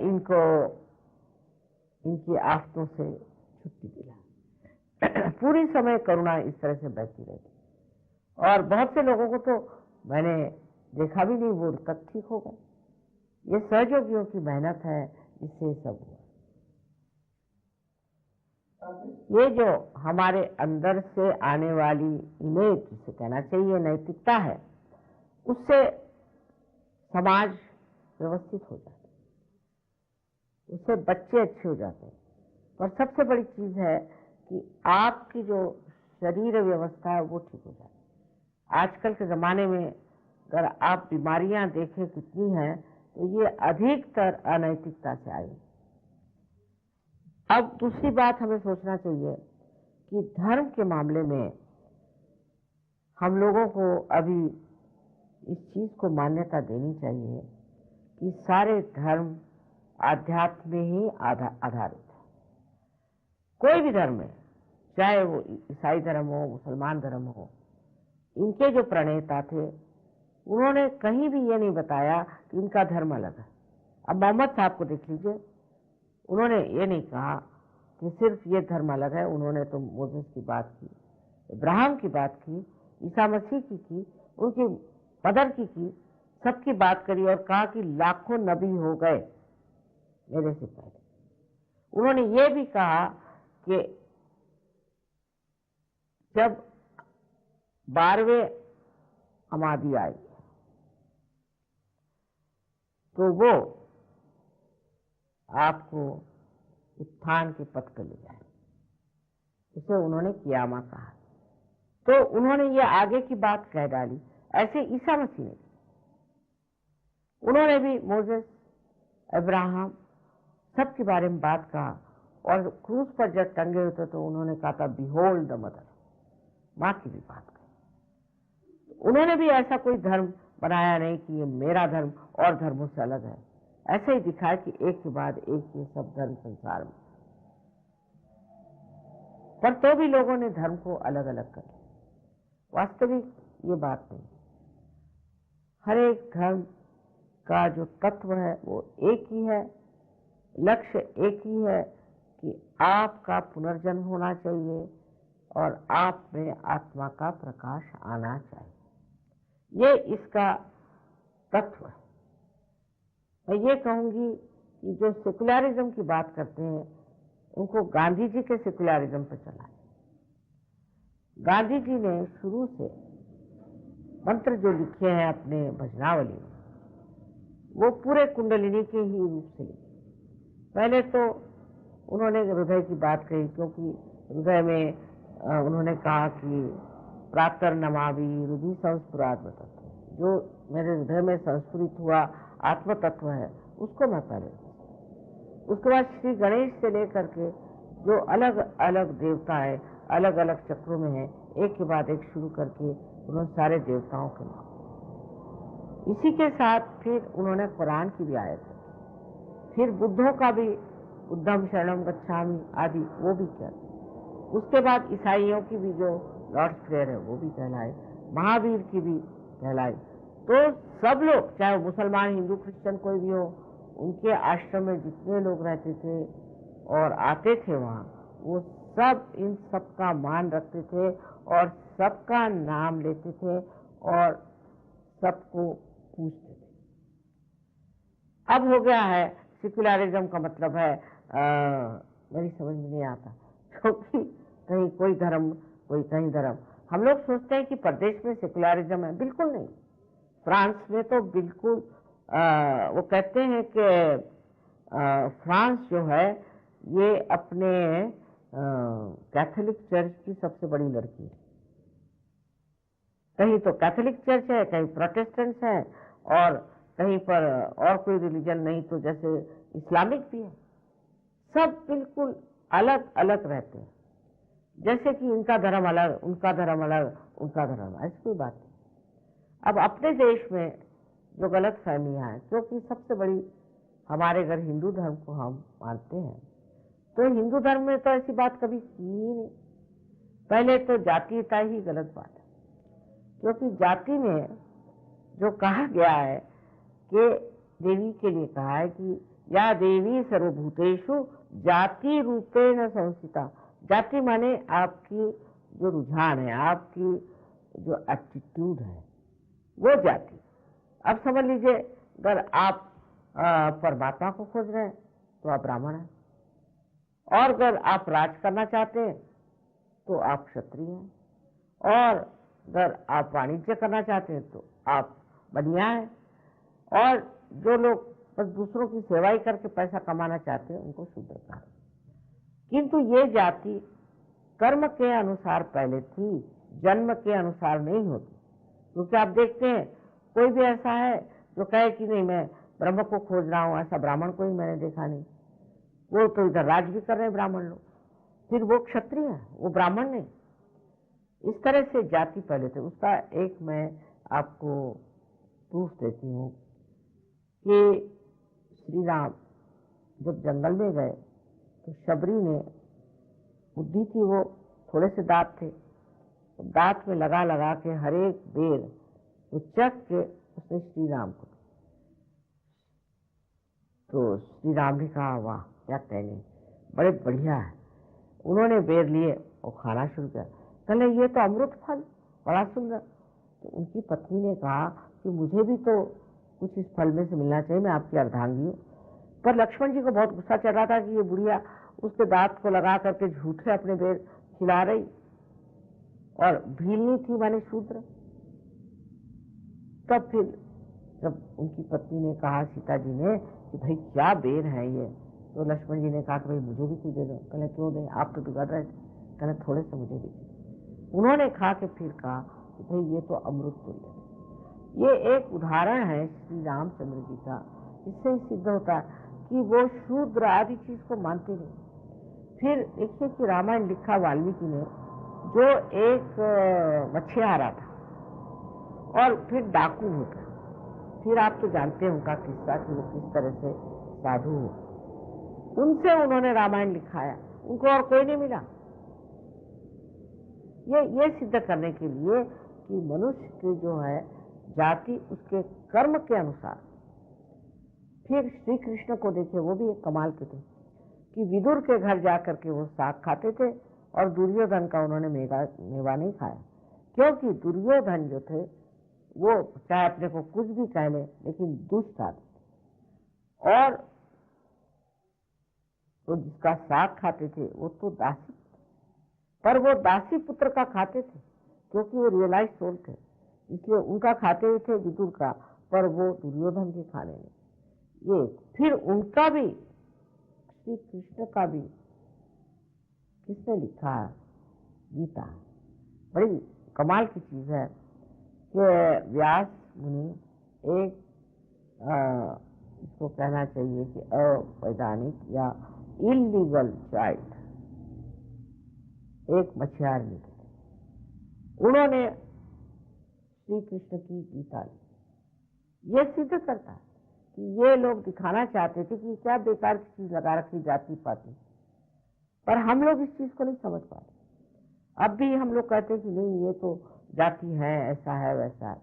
इनको इनकी आफतों से छुट्टी दिलाए। पूरी समय करुणा इस तरह से बहती रहती। और बहुत से लोगों को तो मैंने देखा भी नहीं, वो तक ठीक हो गए। ये सहयोगियों की मेहनत है, इससे सब हुआ। ये जो हमारे अंदर से आने वाली इमेज, जिसे कहना चाहिए नैतिकता है, उससे समाज व्यवस्थित हो जाता है, उससे बच्चे अच्छे हो जाते हैं। और सबसे बड़ी चीज है कि आपकी जो शरीर व्यवस्था है वो ठीक हो जाती है। आजकल के जमाने में अगर आप बीमारियां देखें कितनी हैं, तो ये अधिकतर अनैतिकता से आई। अब दूसरी बात हमें सोचना चाहिए कि धर्म के मामले में हम लोगों को अभी इस चीज को मान्यता देनी चाहिए कि सारे धर्म आध्यात्म में ही आधारित है। कोई भी धर्म है, चाहे वो ईसाई धर्म हो, मुसलमान धर्म हो, इनके जो प्रणेता थे उन्होंने कहीं भी ये नहीं बताया कि इनका धर्म अलग है। अब मोहम्मद साहब को देख लीजिए, उन्होंने ये नहीं कहा कि सिर्फ ये धर्म अलग है। उन्होंने तो मोसेस की बात की, इब्राहिम की बात की, ईसा मसीह की, उनकी मदर की, सबकी बात करी और कहा कि लाखों नबी हो गए मेरे से पहले। उन्होंने ये भी कहा कि जब 12वें अमादी आई तो वो आपको उत्थान के पथ पर ले जाए, उसे उन्होंने कियामा कहा। तो उन्होंने ये आगे की बात कह डाली। ऐसे ईसा मसीह ने, उन्होंने भी मोसेस, अब्राहम सबके बारे में बात कहा, और क्रूस पर जब टंगे हुए थे तो उन्होंने कहा था बिहोल्ड द मदर, माँ की भी बात कही। उन्होंने भी ऐसा कोई धर्म बनाया नहीं कि ये मेरा धर्म और धर्मों से अलग है। ऐसे ही दिखाया कि एक के बाद एक ये सब धर्म संसार में, पर तो भी लोगों ने धर्म को अलग अलग कर दिया। वास्तविक ये बात नहीं। हर एक धर्म का जो तत्व है वो एक ही है, लक्ष्य एक ही है कि आपका पुनर्जन्म होना चाहिए और आप में आत्मा का प्रकाश आना चाहिए। ये इसका तत्व है। मैं ये कहूंगी कि जो सेकुलरिज्म की बात करते हैं उनको गांधी जी के सेकुलरिज्म पर चला है। गांधी जी ने शुरू से मंत्र जो लिखे हैं अपने भजनावली में, वो पूरे कुंडलिनी के ही रूप से लिखे। पहले तो उन्होंने हृदय की बात कही, क्योंकि हृदय में उन्होंने कहा कि प्रातर नमावि हृदय संस्फुरात्म तत्व, जो मेरे हृदय में संस्फुरित हुआ आत्म तत्व है उसको मैं पहले। उसके बाद श्री गणेश से लेकर के जो अलग अलग देवता है, अलग अलग चक्रों में है, एक के बाद एक शुरू करके उन्होंने सारे देवताओं के नाम। इसी के साथ फिर उन्होंने कुरान की भी आयत रखी, फिर बुद्धों का भी बुद्धम शरणम गच्छामि आदि वो भी किया। उसके बाद ईसाइयों की भी जो लॉर्ड्स प्रेयर है वो भी कहलाए, महावीर की भी कहलाए। तो सब लोग, चाहे मुसलमान, हिंदू, क्रिश्चियन कोई भी हो, उनके आश्रम में जितने लोग रहते थे और आते थे वहाँ, वो सब इन सब का मान रखते थे और सबका नाम लेते थे और सबको पूछते थे। अब हो गया है सेकुलरिज्म का मतलब है मेरी समझ में नहीं आता, क्योंकि कहीं कोई धर्म, कोई कहीं धर्म। हम लोग सोचते हैं कि प्रदेश में सेकुलरिज्म है, बिल्कुल नहीं। फ्रांस में तो बिल्कुल वो कहते हैं कि फ्रांस जो है ये अपने कैथोलिक चर्च की सबसे बड़ी लड़की है। कहीं तो कैथोलिक चर्च है, कहीं प्रोटेस्टेंट्स है, और कहीं पर और कोई रिलीजन नहीं तो जैसे इस्लामिक भी है। सब बिल्कुल अलग अलग रहते हैं, जैसे कि इनका धर्म अलग, उनका धर्म अलग, उनका धर्म, ऐसी कोई बात नहीं। अब अपने देश में जो गलत फहमियाँ हैं, क्योंकि सबसे बड़ी हमारे घर हिंदू धर्म को हम मानते हैं, तो हिंदू धर्म में तो ऐसी बात कभी की ही नहीं। पहले तो जातीयता ही गलत बात है, क्योंकि जाति में जो कहा गया है कि देवी के लिए कहा है कि या देवी सर्वभूतेषु जाति रूपेण संस्थिता। जाति माने आपकी जो रुझान है, आपकी जो एटीट्यूड है, वो जाति। अब समझ लीजिए, अगर आप परमात्मा को खोज रहे हैं तो आप ब्राह्मण हैं, और अगर आप राज करना चाहते हैं तो आप क्षत्रिय हैं, और अगर आप वाणिज्य करना चाहते हैं तो आप बनिया हैं, और जो लोग बस दूसरों की सेवा ही करके पैसा कमाना चाहते हैं उनको शूद्र कहा। किंतु ये जाति कर्म के अनुसार पहले थी, जन्म के अनुसार नहीं होती। क्योंकि आप देखते हैं कोई भी ऐसा है जो कहे कि नहीं मैं ब्रह्म को खोज रहा हूं, ऐसा ब्राह्मण को ही मैंने देखा नहीं। वो तो इधर राज भी कर रहे हैं ब्राह्मण लोग, फिर वो क्षत्रिय है, वो ब्राह्मण नहीं। इस तरह से जाति पहले थे। उसका एक मैं आपको प्रूफ देती हूँ कि श्री राम जब जंगल में गए तो शबरी ने बुद्धि थी, वो थोड़े से दांत थे, तो दांत में लगा लगा के हर एक बेर वो चख के उसने श्री राम को, तो श्री राम ने कहा वाह क्या कहने, बड़े बढ़िया है। उन्होंने बेर लिए और खाना शुरू किया, कहने ये तो अमृत फल, बड़ा सुंदर। तो उनकी पत्नी ने कहा कि मुझे भी तो कुछ इस फल में से मिलना चाहिए, मैं आपकी अर्धांगी हूँ। पर लक्ष्मण जी को बहुत गुस्सा चढ़ रहा था कि ये बुढ़िया उसके दांत को लगा करके झूठे अपने बेर खिला रही, और भीलनी थी माने शूद्र। तब फिर जब उनकी पत्नी ने कहा सीता जी ने कि भाई क्या बेर है ये, तो लक्ष्मण जी ने कहा कि भाई मुझे भी कुछ दे दो। कहले क्यों दे, आप तो बिगड़ रहे थे। कहले थोड़े से मुझे भी। उन्होंने खा के फिर कहा कि भाई ये तो अमृत तुल्य है। ये एक उदाहरण है श्री रामचंद्र जी का। इससे ही सिद्ध होता है कि वो शूद्र आदि चीज को मानते नहीं। फिर देखिए कि रामायण लिखा वाल्मीकि ने, जो एक मछुआरा था और फिर डाकू होता, फिर आप तो जानते हैं उनका किस्सा कि वो किस तरह से साधु हो, उनसे उन्होंने रामायण लिखाया, उनको और कोई नहीं मिला। ये सिद्ध करने के लिए कि मनुष्य की जो है जाति उसके कर्म के अनुसार। फिर श्री कृष्ण को देखिए, वो भी एक कमाल के थे कि विदुर के घर जाकर के वो साग खाते थे और दुर्योधन का उन्होंने मेवा नहीं खाया, क्योंकि दुर्योधन जो थे वो चाहे अपने को कुछ भी कह ले लेकिन दुष्ट आदमी, और तो जिसका साग खाते थे वो तो दासी, पर वो दासी पुत्र का खाते थे क्योंकि वो रियलाइज सोल थे, इसलिए उनका खाते हुए थे विदुर का, पर वो दुर्योधन के खाने में। ये फिर उनका भी, श्री कृष्ण का भी किसने लिखा है? गीता। बड़ी कमाल की चीज है कि व्यास मुनि एक इसको कहना चाहिए कि अवैधानिक या इलीगल चाइल्ड, एक मछुआर मिले, उन्होंने श्री कृष्ण की गीता ली। ये सिद्ध करता है कि ये लोग दिखाना चाहते थे कि क्या बेकार की चीज लगा रखी जाति पाति, पर हम लोग इस चीज को नहीं समझ पाते। अब भी हम लोग कहते हैं कि नहीं ये तो जाति है, ऐसा है वैसा है,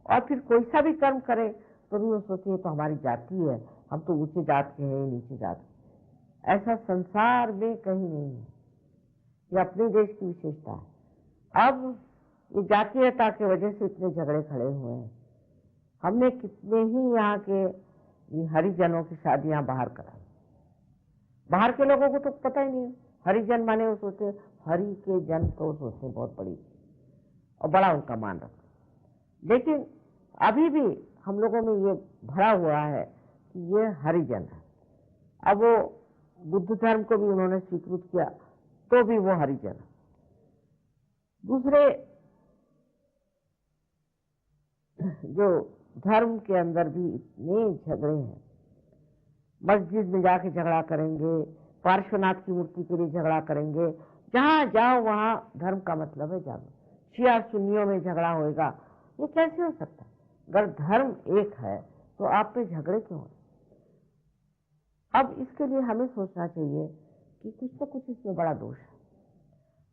और फिर कोई सा भी कर्म करे तो भी वो सोचे तो हमारी जाति है, हम तो ऊंचे जात के हैं नीचे जात के। ऐसा संसार में कहीं नहीं है, ये अपने देश की विशेषता है। अब ये जातीयता की वजह से इतने झगड़े खड़े हुए हैं। हमने कितने ही यहाँ के हरिजनों की शादियां बाहर कराई, बाहर के लोगों को तो पता ही नहीं है। हरिजन माने वो सोचते हरि के जन, तो सोचते बहुत बड़ी और बड़ा उनका मान रखते, लेकिन अभी भी हम लोगों में ये भरा हुआ है कि ये हरिजन है। अब वो बुद्ध धर्म को भी उन्होंने स्वीकृत किया तो भी वो हरिजन है। दूसरे जो धर्म के अंदर भी इतने झगड़े हैं, मस्जिद में जाके झगड़ा करेंगे, पार्श्वनाथ की मूर्ति के लिए झगड़ा करेंगे, जहां जाओ वहां धर्म का मतलब है जानो, शिया सुन्नियों में झगड़ा होएगा। ये कैसे हो सकता है? अगर धर्म एक है तो आप पे झगड़े क्यों हैं? अब इसके लिए हमें सोचना चाहिए कि कुछ तो कुछ इसमें बड़ा दोष है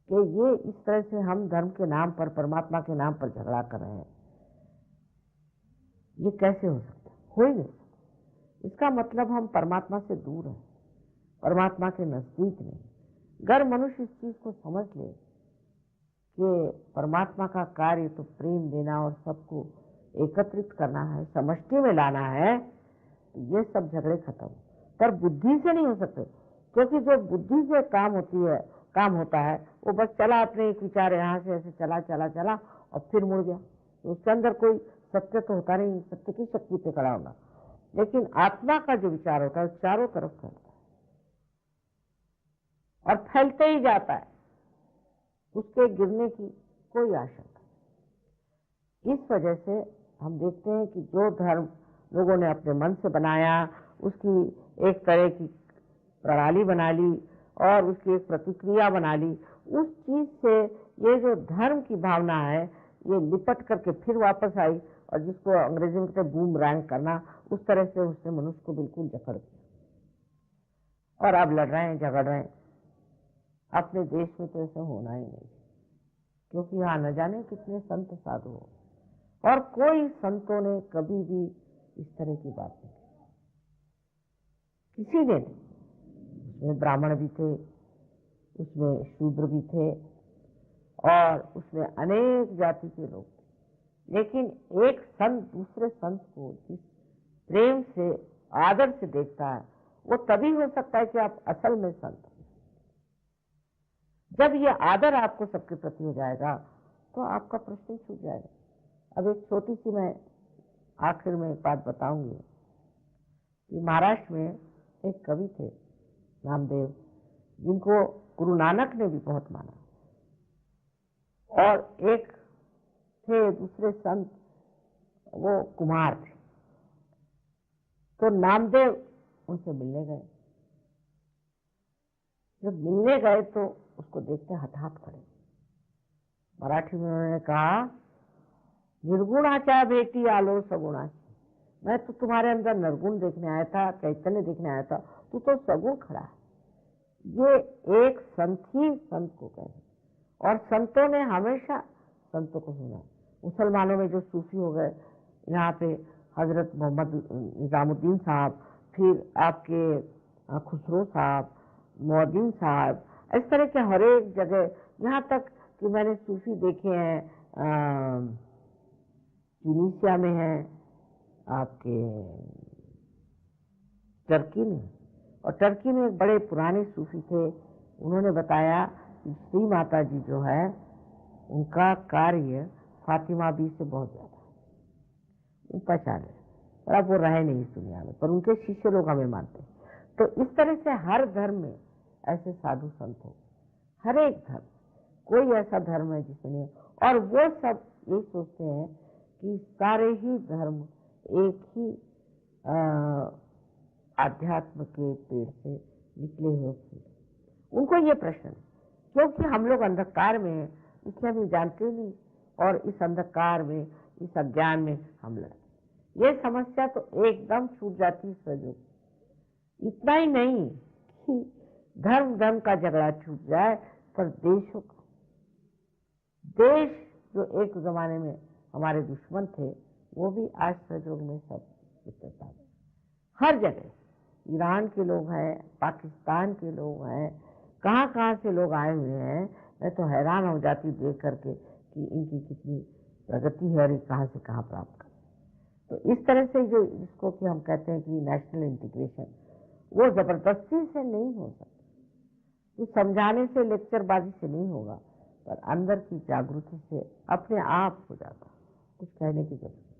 कि ये इस तरह से हम धर्म के नाम पर, परमात्मा के नाम पर झगड़ा कर रहे हैं। ये कैसे हो सकता है? हो ही नहीं सकता। इसका मतलब हम परमात्मा से दूर हैं, परमात्मा के नजदीक नहीं। अगर मनुष्य इस चीज को समझ ले कि परमात्मा का कार्य तो प्रेम देना और सबको एकत्रित करना है, समष्टि में लाना है, तो ये सब झगड़े खत्म। पर बुद्धि से नहीं हो सकते, क्योंकि जो बुद्धि से काम होता है वो बस चला अपने एक विचार यहाँ से ऐसे चला चला चला और फिर मुड़ गया, तो उसके अंदर कोई सत्य तो होता नहीं, सत्य की शक्ति पे खड़ा होना। लेकिन आत्मा का जो विचार होता है चारों तरफ फैलता है और फैलते ही जाता है, उसके गिरने की कोई आशंका नहीं। इस वजह से हम देखते हैं कि जो धर्म लोगों ने अपने मन से बनाया, उसकी एक तरह की प्रणाली बना ली और उसकी एक प्रतिक्रिया बना ली, उस चीज से ये जो धर्म की भावना है ये लिपट करके फिर वापस आई, और जिसको अंग्रेजी में कहते हैं बूमरैंग करना, उस तरह से उसने मनुष्य को बिल्कुल जकड़ दिया। और अब लड़ रहे हैं, झगड़ रहे हैं। अपने देश में तो ऐसा होना ही नहीं, क्योंकि यहाँ न जाने कितने संत साधु हो, और कोई संतों ने कभी भी इस तरह की बात नहीं की, किसी ने नहीं। उसमें ब्राह्मण भी थे, उसमें शूद्र भी थे, और उसमें अनेक जाति के लोग थे। लेकिन एक संत दूसरे संत को जिस प्रेम से, आदर से देखता है, वो तभी हो सकता है कि आप असल में संत हो। जब ये आदर आपको सबके प्रति हो जाएगा तो आपका प्रश्न ही छूट जाएगा। अब एक छोटी सी मैं आखिर में एक बात बताऊंगी कि महाराष्ट्र में एक कवि थे नामदेव, जिनको गुरु नानक ने भी बहुत माना, और एक थे दूसरे संत, वो कुमार थे। तो नामदेव उनसे मिलने गए। जब मिलने गए तो उसको देखते हठात खड़े। मराठी में उन्होंने कहा, निर्गुणाचा भेटी आलो सगुणाची। मैं तो तुम्हारे अंदर निर्गुण देखने आया था, चैतन्य देखने आया था, तू तो सगुण खड़ा है। ये एक संत ही संत को कहे, और संतों ने हमेशा संतों को सुना। मुसलमानों में जो सूफी हो गए, यहाँ पे हजरत मोहम्मद निजामुद्दीन साहब, फिर आपके खुसरो साहब, मोहद्दीन साहब, इस तरह के हर एक जगह, यहाँ तक कि मैंने सूफी देखे हैं ट्यूनीशिया में है, आपके टर्की में, और टर्की में एक बड़े पुराने सूफी थे। उन्होंने बताया कि श्री माता जी जो है उनका कार्य फातिमा बी से बहुत ज्यादा है, वो पहचान है, और अब वो रहे नहीं इस दुनिया में, पर उनके शिष्य लोग हमें मानते हैं। तो इस तरह से हर धर्म में ऐसे साधु संत हो, हर एक धर्म, कोई ऐसा धर्म है जिसमें नहीं, और वो सब ये सोचते हैं कि सारे ही धर्म एक ही आध्यात्म के पेड़ से निकले हुए फूल। उनको ये प्रश्न है, क्योंकि हम लोग अंधकार में हैं, इसलिए हम जानते नहीं, और इस अंधकार में, इस अज्ञान में हम लड़ते। ये समस्या तो एकदम छूट जाती है सहयोग। इतना ही नहीं कि धर्म का झगड़ा छूट जाए, पर देशों का, देश जो एक जमाने में हमारे दुश्मन थे, वो भी आज सहयोग में सब मित्रता में। हर जगह ईरान के लोग हैं, पाकिस्तान के लोग हैं, कहाँ कहाँ से लोग आए हुए हैं। मैं तो हैरान हो जाती देख करके कि इनकी कितनी प्रगति है और ये कहाँ से कहाँ प्राप्त कर। तो इस तरह से जो इसको कि हम कहते हैं कि नेशनल इंटीग्रेशन, वो जबरदस्ती से नहीं हो सकता, तो समझाने से, लेक्चरबाजी से नहीं होगा, पर अंदर की जागृति से अपने आप हो जाता। कुछ कहने की जरूरत